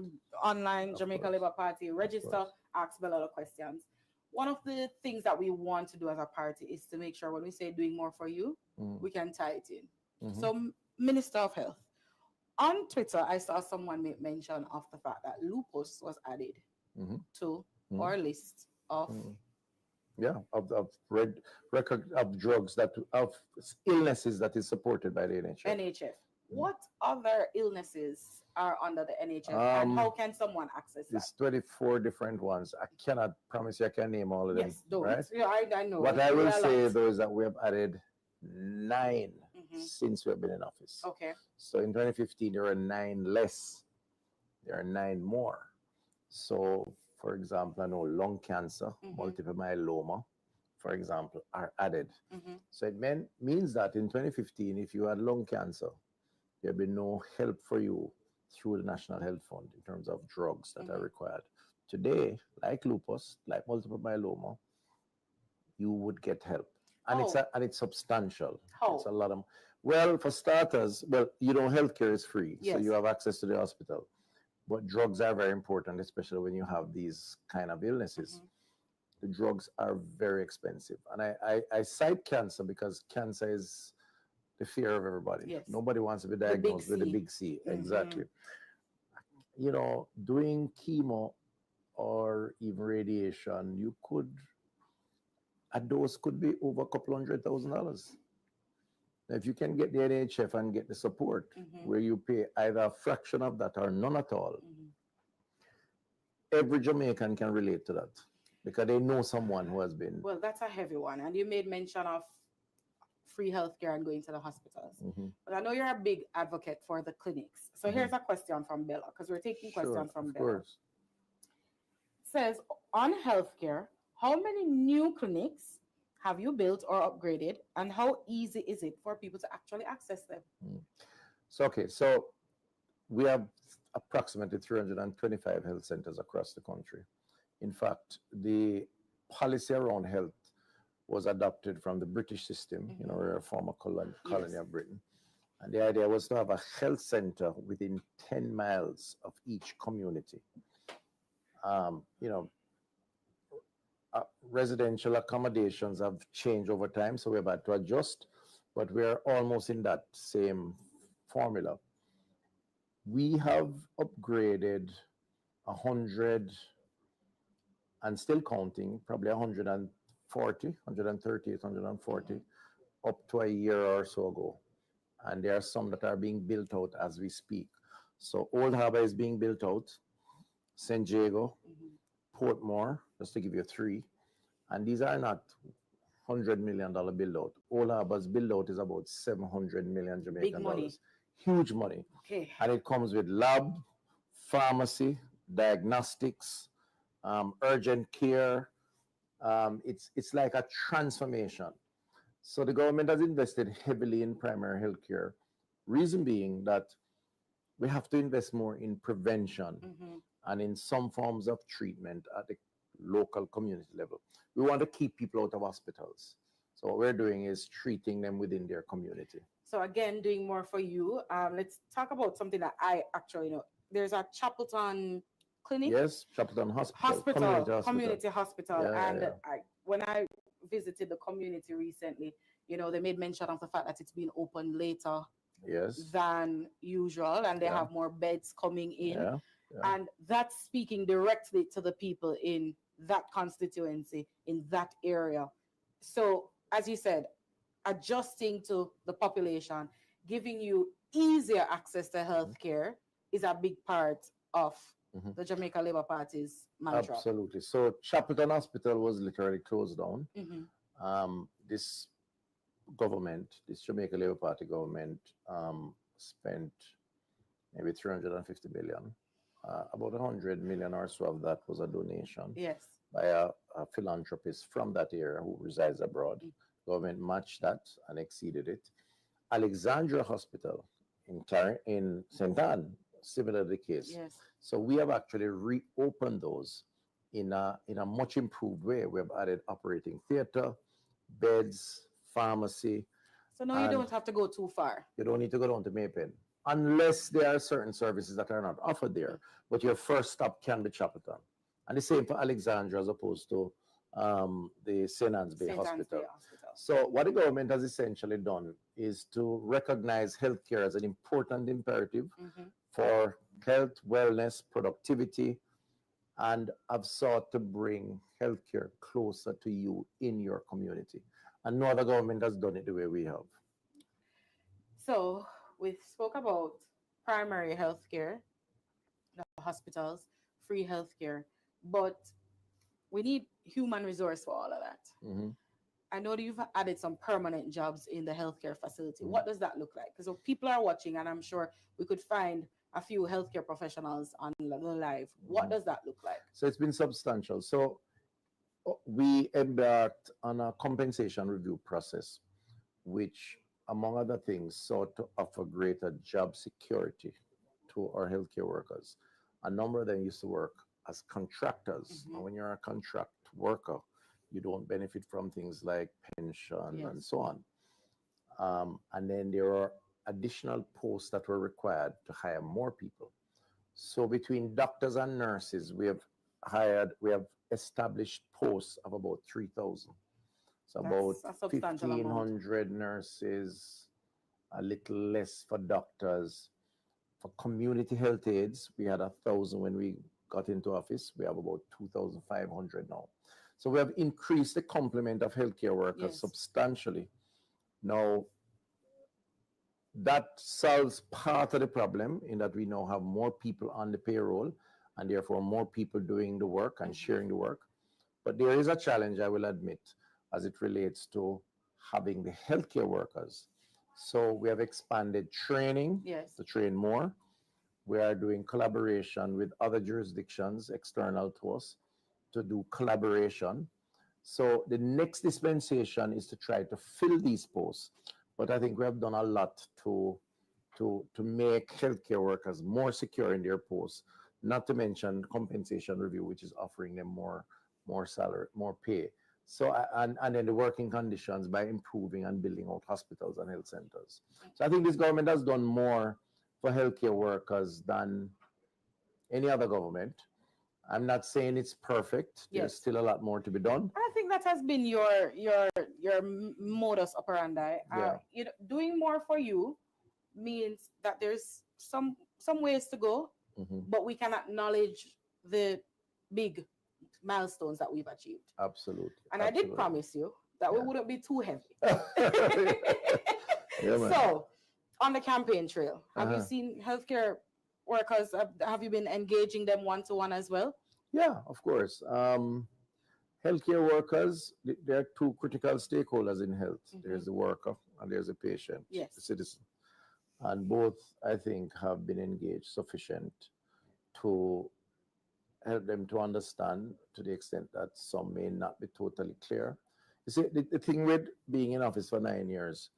Online, Of Jamaica course. Labour Party, register, ask Bella the questions. One of the things that we want to do as a party is to make sure when we say doing more for you, we can tie it in. So, Minister of Health, on Twitter, I saw someone make mention of the fact that lupus was added to our list of record of drugs of illnesses that is supported by the NHF. What other illnesses are under the NHF, and how can someone access that? There's 24 different ones. I cannot promise you I can name all of them. Yes, don't. Right? Yeah, I know. What I will say though is that we have added 9 since we have been in office. Okay. So in 2015 there were 9 less. There are 9 more. So for example, I know lung cancer, multiple myeloma, for example, are added. So it means that in 2015, if you had lung cancer, there will be no help for you through the National Health Fund in terms of drugs that are required. Today, like lupus, like multiple myeloma, you would get help. And it's substantial. How? It's a lot of, well, for starters, healthcare is free. Yes. So you have access to the hospital. But drugs are very important, especially when you have these kind of illnesses. The drugs are very expensive. And I cite cancer because cancer is the fear of everybody. Yes. Nobody wants to be diagnosed with the big C. Exactly. Doing chemo or even radiation, a dose could be over a couple $100,000. Now, if you can get the NHF and get the support where you pay either a fraction of that or none at all, every Jamaican can relate to that because they know someone who has been. Well, that's a heavy one. And you made mention of free healthcare and going to the hospitals. But I know you're a big advocate for the clinics. So here's a question from Bella, because we're taking questions from Bella. Course. Says, on healthcare, how many new clinics have you built or upgraded, and how easy is it for people to actually access them? So we have approximately 325 health centers across the country. In fact, the policy around health was adopted from the British system, we're a former colony of Britain. And the idea was to have a health center within 10 miles of each community. Residential accommodations have changed over time, so we're about to adjust, but we're almost in that same formula. We have upgraded 100 and still counting, probably 140, 140 up to a year or so ago. And there are some that are being built out as we speak. So Old Harbour is being built out, St. Jago, Portmore, just to give you 3. And these are not $100 million build out. Old Harbour's build out is about 700 million Jamaican dollars. Huge money. Okay. And it comes with lab, pharmacy, diagnostics, urgent care. It's like a transformation. So the government has invested heavily in primary health care. Reason being that we have to invest more in prevention and in some forms of treatment at the local community level. We want to keep people out of hospitals. So what we're doing is treating them within their community. So again, doing more for you. Let's talk about something that I actually know. There's a Chapelton clinic. Yes, Chapelton Hospital. Community hospital. Yeah, and when I visited the community recently, they made mention of the fact that it's been opened later than usual, and they have more beds coming in. And that's speaking directly to the people in that constituency, in that area. So, as you said, adjusting to the population, giving you easier access to healthcare is a big part of the Jamaica Labour Party's mantra. Absolutely. So Chapelton Hospital was literally closed down. This government, this Jamaica Labour Party government, spent maybe 350 billion. About 100 million or so of that was a donation by a philanthropist from that area who resides abroad. Government matched that and exceeded it. Alexandria Hospital in St. Anne, similarly the case. Yes. So we have actually reopened those in a much improved way. We have added operating theater, beds, pharmacy. So now you don't have to go too far. You don't need to go down to Maypen unless there are certain services that are not offered there. But your first stop can be Chapelton. And the same for Alexandria as opposed to the St. Anne's Bay Hospital. So what the government has essentially done is to recognize healthcare as an important imperative for health, wellness, productivity, and have sought to bring healthcare closer to you in your community. And no other government has done it the way we have. So we spoke about primary healthcare, the hospitals, free healthcare, but we need human resource for all of that. I know that you've added some permanent jobs in the healthcare facility. What does that look like? Because people are watching, and I'm sure we could find a few healthcare professionals on the live. What does that look like? So it's been substantial. So we embarked on a compensation review process, which, among other things, sought to offer greater job security to our healthcare workers. A number of them used to work as contractors. And when you're a contract worker, you don't benefit from things like pension and so on. And then there are additional posts that were required to hire more people. So between doctors and nurses, we have established posts of about 3,000. So about 1,500 nurses, a little less for doctors. For community health aides, we had 1,000 when we got into office. We have about 2,500 now. So we have increased the complement of healthcare workers substantially. Now, that solves part of the problem in that we now have more people on the payroll and therefore more people doing the work and sharing the work. But there is a challenge, I will admit, as it relates to having the healthcare workers. So we have expanded training to train more. We are doing collaboration with other jurisdictions external to us to do collaboration. So the next dispensation is to try to fill these posts. But I think we have done a lot to make healthcare workers more secure in their posts, not to mention compensation review, which is offering them more salary, more pay. So, and then the working conditions by improving and building out hospitals and health centers. So I think this government has done more for healthcare workers than any other government. I'm not saying it's perfect. There's still a lot more to be done. I think that has been your modus operandi. You know, doing more for you means that there's some ways to go, but we can acknowledge the big milestones that we've achieved. Absolutely. And I did promise you that we wouldn't be too heavy. So, on the campaign trail, have you seen healthcare workers? Have you been engaging them one-to-one as well? Yeah, of course. Healthcare workers, there are two critical stakeholders in health. There's the worker and there's the patient, the citizen. And both, I think, have been engaged sufficient to help them to understand, to the extent that some may not be totally clear. You see, the thing with being in office for 9 years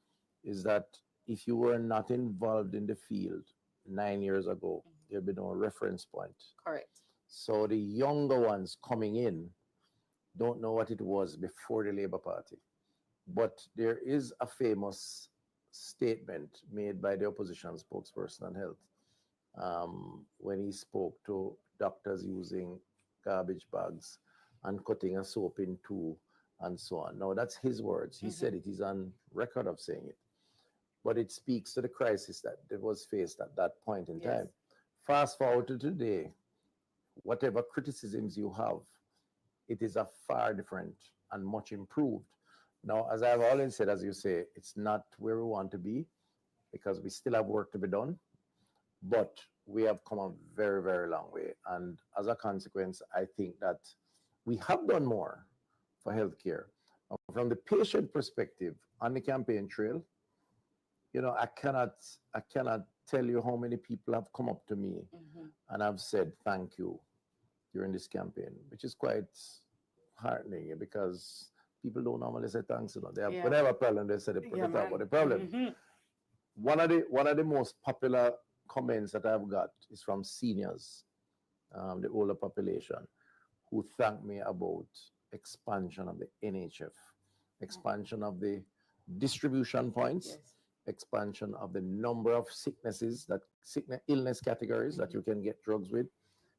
is that if you were not involved in the field 9 years ago, there'd be no reference point. Correct. So the younger ones coming in don't know what it was before the Labour Party. But there is a famous statement made by the opposition spokesperson on health when he spoke to doctors using garbage bags and cutting a soap in two and so on. Now, that's his words. He said it. He's on record of saying it. But it speaks to the crisis that was faced at that point in time. Fast forward to today, whatever criticisms you have, it is a far different and much improved. Now, as I've always said, as you say, it's not where we want to be because we still have work to be done, but we have come a very, very long way. And as a consequence, I think that we have done more for healthcare. From the patient perspective, on the campaign trail, you know, I cannot tell you how many people have come up to me and have said thank you during this campaign, which is quite heartening because people don't normally say thanks. You know, they have whatever problem they say they put it up with the problem. One of the most popular comments that I've got is from seniors, the older population, who thank me about expansion of the NHF, expansion of the distribution points, Yes. expansion of the number of sicknesses, illness categories that you can get drugs with.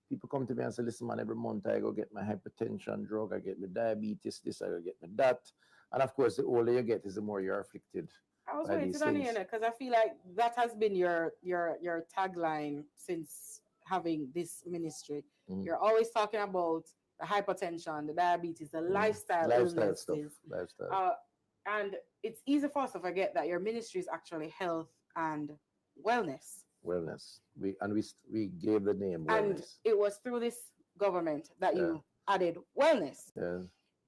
People come to me and say, listen, man, every month I go get my hypertension drug, I get my diabetes, this, I go get my that. And of course, the older you get is the more you're afflicted. I was waiting on you because I feel like that has been your tagline since having this ministry. You're always talking about the hypertension, the diabetes, the lifestyle illnesses. Stuff. Lifestyle. And it's easy for us to forget that your ministry is actually health and wellness. Wellness. We gave the name wellness. And it was through this government that you added wellness. Yeah.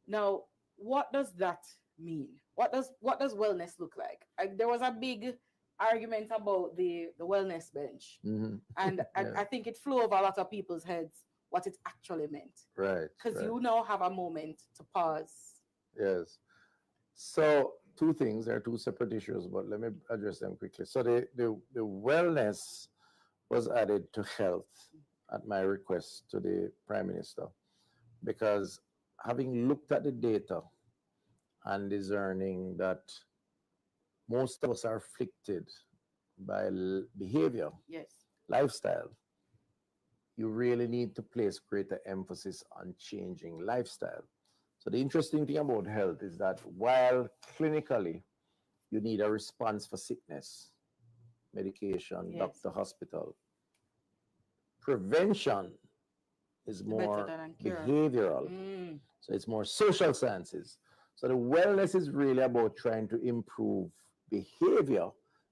Now, what does that mean? What does wellness look like? There was a big argument about the wellness bench, and I think it flew over a lot of people's heads what it actually meant. Right. Because you now have a moment to pause. Yes. So two things. There are two separate issues, but let me address them quickly. So the wellness was added to health at my request to the Prime Minister, because having looked at the data and discerning that most of us are afflicted by behavior, lifestyle, you really need to place greater emphasis on changing lifestyle. So the interesting thing about health is that while clinically you need a response for sickness, medication, doctor, hospital, prevention is more behavioral. So it's more social sciences. So the wellness is really about trying to improve behavior,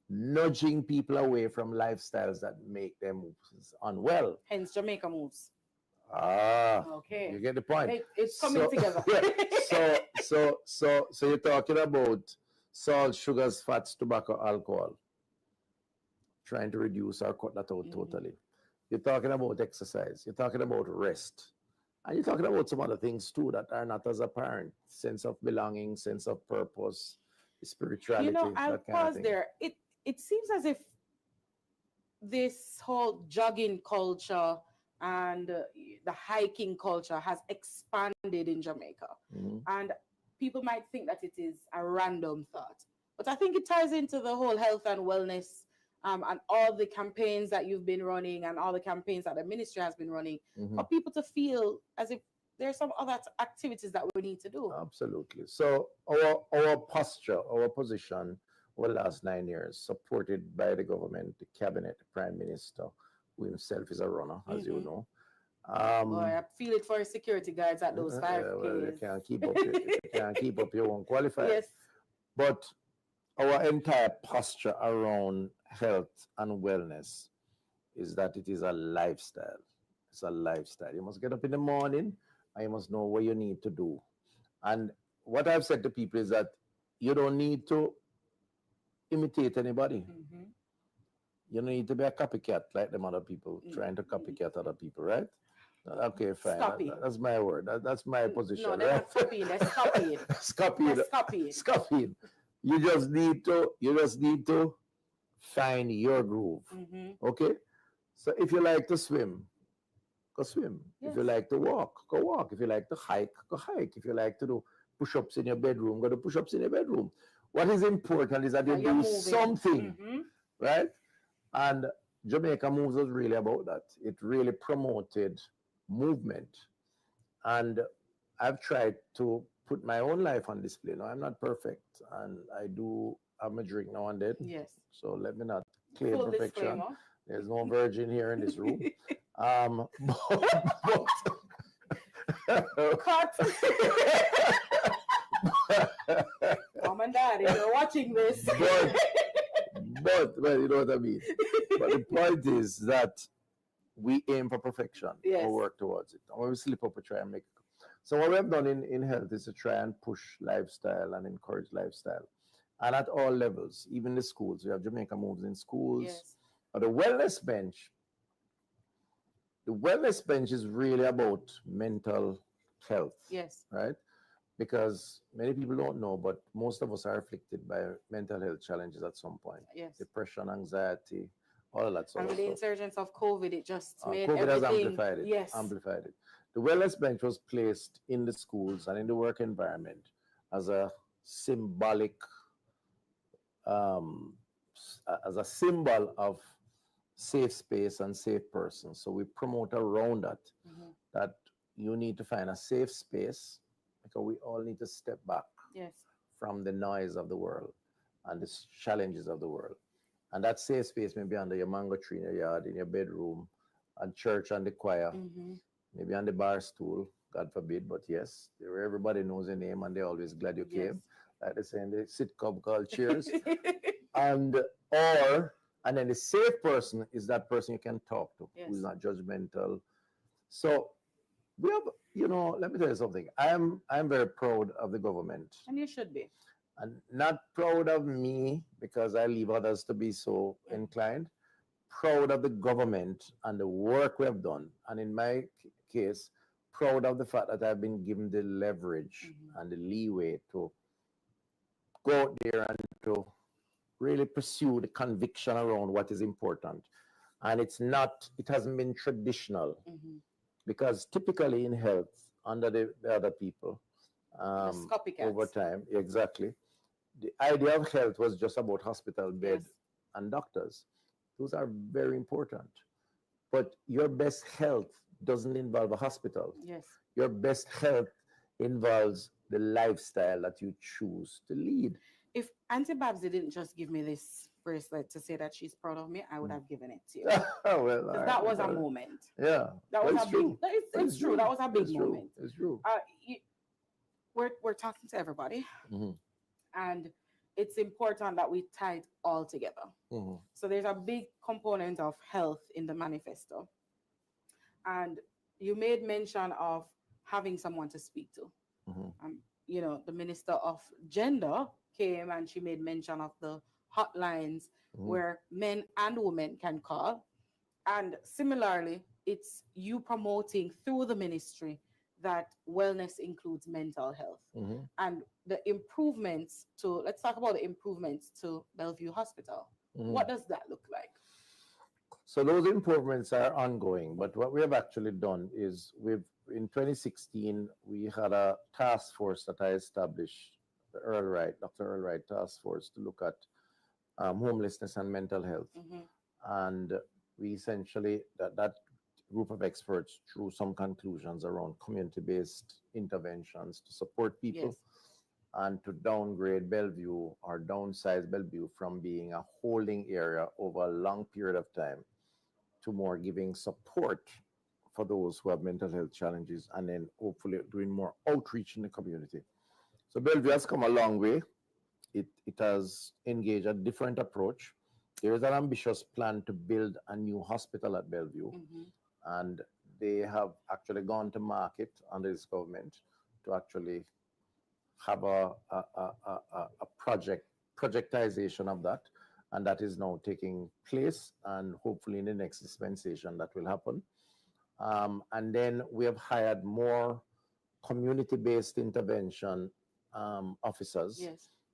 nudging people away from lifestyles that make them unwell. Hence Jamaica Moves. Okay. You get the point. It's coming together. So you're talking about salt, sugars, fats, tobacco, alcohol. Trying to reduce or cut that out totally. You're talking about exercise. You're talking about rest. And you're talking about some other things too that are not as apparent. Sense of belonging, sense of purpose, spirituality. I'll pause there. It seems as if this whole jogging culture and the hiking culture has expanded in Jamaica. And people might think that it is a random thought. But I think it ties into the whole health and wellness and all the campaigns that you've been running and all the campaigns that the ministry has been running for people to feel as if there's some other activities that we need to do. Absolutely. So our posture, our position over the last 9 years, supported by the government, the cabinet, the prime minister, who himself is a runner, as you know. Boy, I feel it for security guards at those 5Ks. Well, you can't keep up. You can't keep up. You won't qualify. Yes. But our entire posture around health and wellness is that it is a lifestyle. It's a lifestyle. You must get up in the morning and you must know what you need to do. And what I've said to people is that you don't need to imitate anybody. You don't need to be a copycat like them other people trying to copycat other people, right? Okay, fine. That's my word. That's my position. No, they're not copying. They're copying. Copying. You just need to find your groove. Okay? So if you like to swim, go swim. Yes. If you like to walk, go walk. If you like to hike, go hike. If you like to do push-ups in your bedroom, go do push-ups in your bedroom. What is important is that you do something, right? And Jamaica Moves was really about that. It really promoted movement. And I've tried to put my own life on display. Now, I'm not perfect, and I do have a drink now and then. Yes. So let me not claim perfection. There's no virgin here in this room. Cut. Mom and Dad, if you're watching this. But you know what I mean. But the point is that we aim for perfection. Yes. We work towards it. And when we slip up, we try and make it. So what we have done in health is to try and push lifestyle and encourage lifestyle. And at all levels, even the schools. We have Jamaica Moves in schools. Yes. The wellness bench is really about mental health. Yes. Right? Because many people don't know, but most of us are afflicted by mental health challenges at some point. Yes. Depression, anxiety, all of that sort And of with the stuff. insurgence of COVID, it just made COVID has everything. amplified it. Yes. Amplified it. The wellness bench was placed in the schools and in the work environment as a symbolic, as a symbol of safe space and safe person. So we promote around that, that you need to find a safe space because we all need to step back Yes. from the noise of the world and the challenges of the world. And that safe space may be under your mango tree in your yard, in your bedroom, and church and the choir, maybe on the bar stool, God forbid, but yes, where everybody knows your name and they're always glad you came. Like they say in the sitcom called Cheers. And then the safe person is that person you can talk to, who's not judgmental. So we have, let me tell you something. I'm very proud of the government. And you should be. And not proud of me because I leave others to be so inclined. Proud of the government and the work we have done. And in my case, proud of the fact that I've been given the leverage and the leeway to go out there and to really pursue the conviction around what is important. And it hasn't been traditional because typically in health, under the other people, over time, exactly, the idea of health was just about hospital bed and doctors. Those are very important. But your best health doesn't involve a hospital. Yes. Your best health involves the lifestyle that you choose to lead. If Auntie Babsy didn't just give me this bracelet to say that she's proud of me, I would have given it to you. Well, that was a moment. Yeah. That was a true. big, it's true. That was a big It's moment. True. It's true. We're talking to everybody. And it's important that we tie it all together. So there's a big component of health in the manifesto. And you made mention of having someone to speak to. The Minister of Gender came and she made mention of the hotlines where men and women can call. And similarly, it's you promoting through the ministry that wellness includes mental health. And the improvements let's talk about the improvements to Bellevue Hospital. What does that look like? So those improvements are ongoing, but what we have actually done is in 2016, we had a task force that I established, Dr. Earl Wright task force, to look at homelessness and mental health. And we essentially, that group of experts drew some conclusions around community-based interventions to support people and to downgrade Bellevue or downsize Bellevue from being a holding area over a long period of time to more giving support for those who have mental health challenges, and then hopefully doing more outreach in the community. So Bellevue has come a long way. It has engaged a different approach. There is an ambitious plan to build a new hospital at Bellevue, and they have actually gone to market under this government to actually have a projectization of that, and that is now taking place, and hopefully in the next dispensation that will happen. And then we have hired more community-based intervention officers.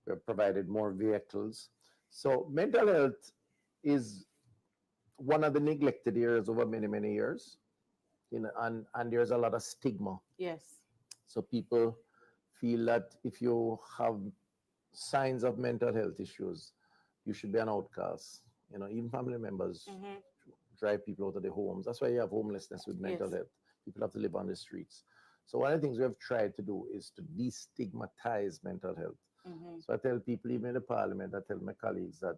We have provided more vehicles. So mental health is one of the neglected areas over many, many years. And there's a lot of stigma. So people feel that if you have signs of mental health issues, you should be an outcast. Even family members drive people out of their homes. That's why you have homelessness with mental health. People have to live on the streets. So one of the things we have tried to do is to destigmatize mental health. So I tell people, even in the parliament, I tell my colleagues that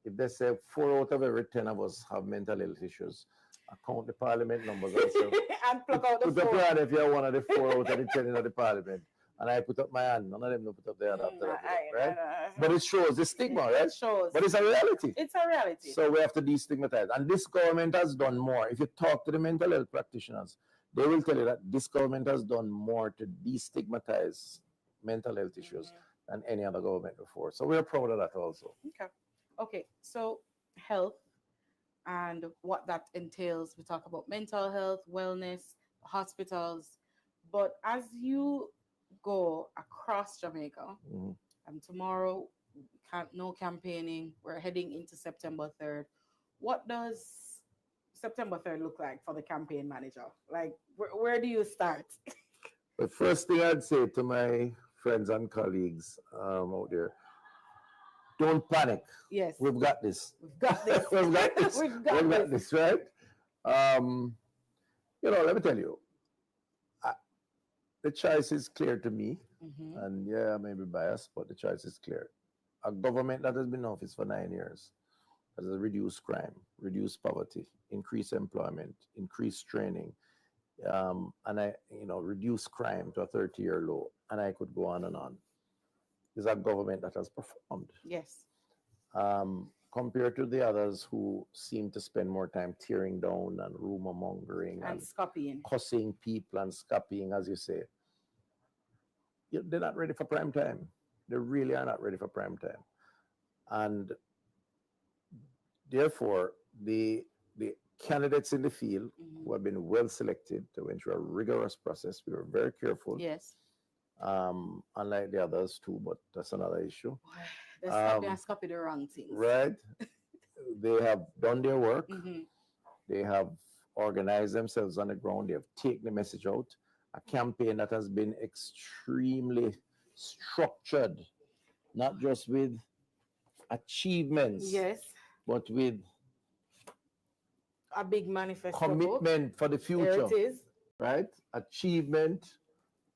if they say 4 out of every 10 of us have mental health issues, I count the parliament numbers also. And plug out the put up your hand if you're one of the 4 out of the 10 in the parliament. And I put up my hand. None of them don't put up their hand after that, right? But it shows the stigma, right? It shows. But it's a reality. It's a reality. So we have to destigmatize. And this government has done more. If you talk to the mental health practitioners, they will tell you that this government has done more to destigmatize mental health issues than any other government before. So we're proud of that also. Okay. So health and what that entails. We talk about mental health, wellness, hospitals. But as you go across Jamaica, and tomorrow, no campaigning, we're heading into September 3rd. what does September 3rd look like for the campaign manager? Like, where do you start? The first thing I'd say to my friends and colleagues out there, don't panic. Yes. We've got this. We've got this. We've got this. We've got this, right? Let me tell you, the choice is clear to me. And yeah, I may be biased, but the choice is clear. A government that has been in office for 9 years has reduced crime, reduced poverty, increased employment, increased training, and reduce crime to a 30-year low, and I could go on and on. Is a government that has performed. Yes. Compared to the others who seem to spend more time tearing down and rumor mongering and scopying, cussing people and scopying, as you say. They're not ready for prime time. They really are not ready for prime time. And therefore, the candidates in the field who have been well selected, they went through a rigorous process. We were very careful. Yes. Unlike the others too, but that's another issue. They copy the wrong things. Right. They have done their work. They have organized themselves on the ground. They have taken the message out. A campaign that has been extremely structured, not just with achievements, yes, but with a big manifesto commitment book. For the future. There it is. Right? Achievement,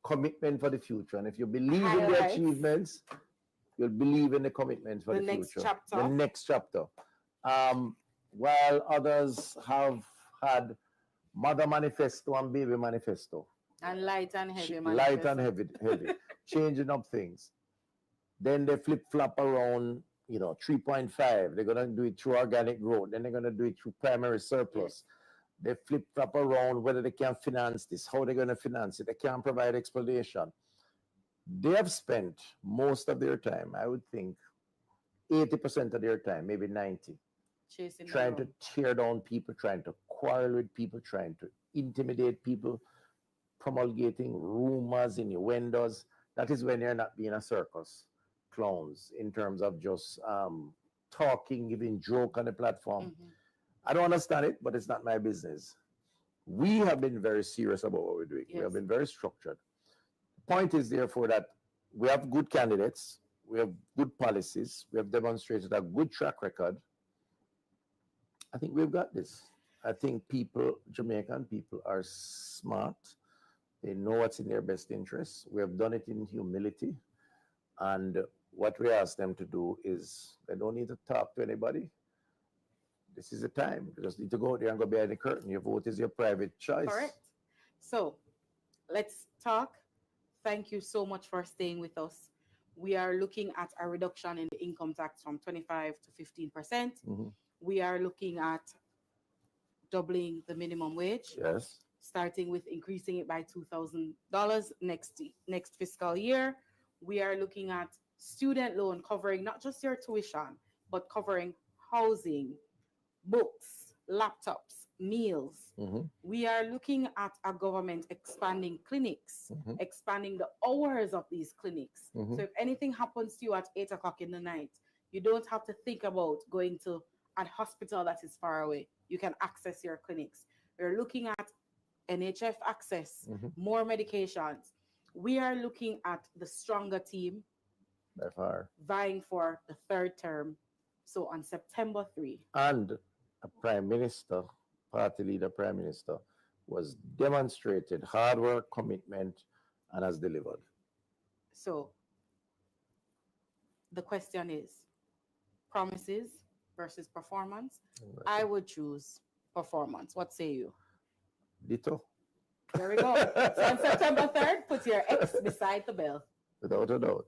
commitment for the future. And if you believe in the achievements, you'll believe in the commitment for the future. Next chapter. The next chapter. While others have had Mother Manifesto and Baby Manifesto. And light and heavy manifesto. Light and heavy. Changing up things. Then they flip-flop around, 3.5. They're going to do it through organic growth. Then they're going to do it through primary surplus. Yes. They flip-flop around whether they can finance this, how they're going to finance it. They can't provide explanation. They have spent most of their time, I would think, 80% of their time, maybe 90%, trying to tear down people, trying to quarrel with people, trying to intimidate people, promulgating rumors, innuendos. That is when you're not being a circus clowns in terms of just talking, giving joke on the platform. I don't understand it, but it's not my business. We have been very serious about what we're doing. Yes. We have been very structured. The point is, therefore, that we have good candidates, we have good policies, we have demonstrated a good track record. I think we've got this. I think Jamaican people are smart. They know what's in their best interests. We have done it in humility. And what we ask them to do is they don't need to talk to anybody. This is the time. You just need to go out there and go behind the curtain. Your vote is your private choice. Correct. So let's talk. Thank you so much for staying with us. We are looking at a reduction in the income tax from 25 to 15%. We are looking at doubling the minimum wage. Yes. Starting with increasing it by $2,000 next fiscal year. We are looking at student loan covering not just your tuition, but covering housing, books, laptops, meals. We are looking at a government expanding clinics, expanding the hours of these clinics. So if anything happens to you at 8 o'clock in the night, you don't have to think about going to a hospital that is far away. You can access your clinics. We're looking at NHF access, more medications. We are looking at the stronger team by far vying for the third term. So on September 3. And a prime minister, party leader prime minister, was demonstrated hard work, commitment, and has delivered. So the question is promises versus performance. I would choose performance. What say you? Ditto. There we go. So on September 3rd, put your X beside the bell. Without a doubt.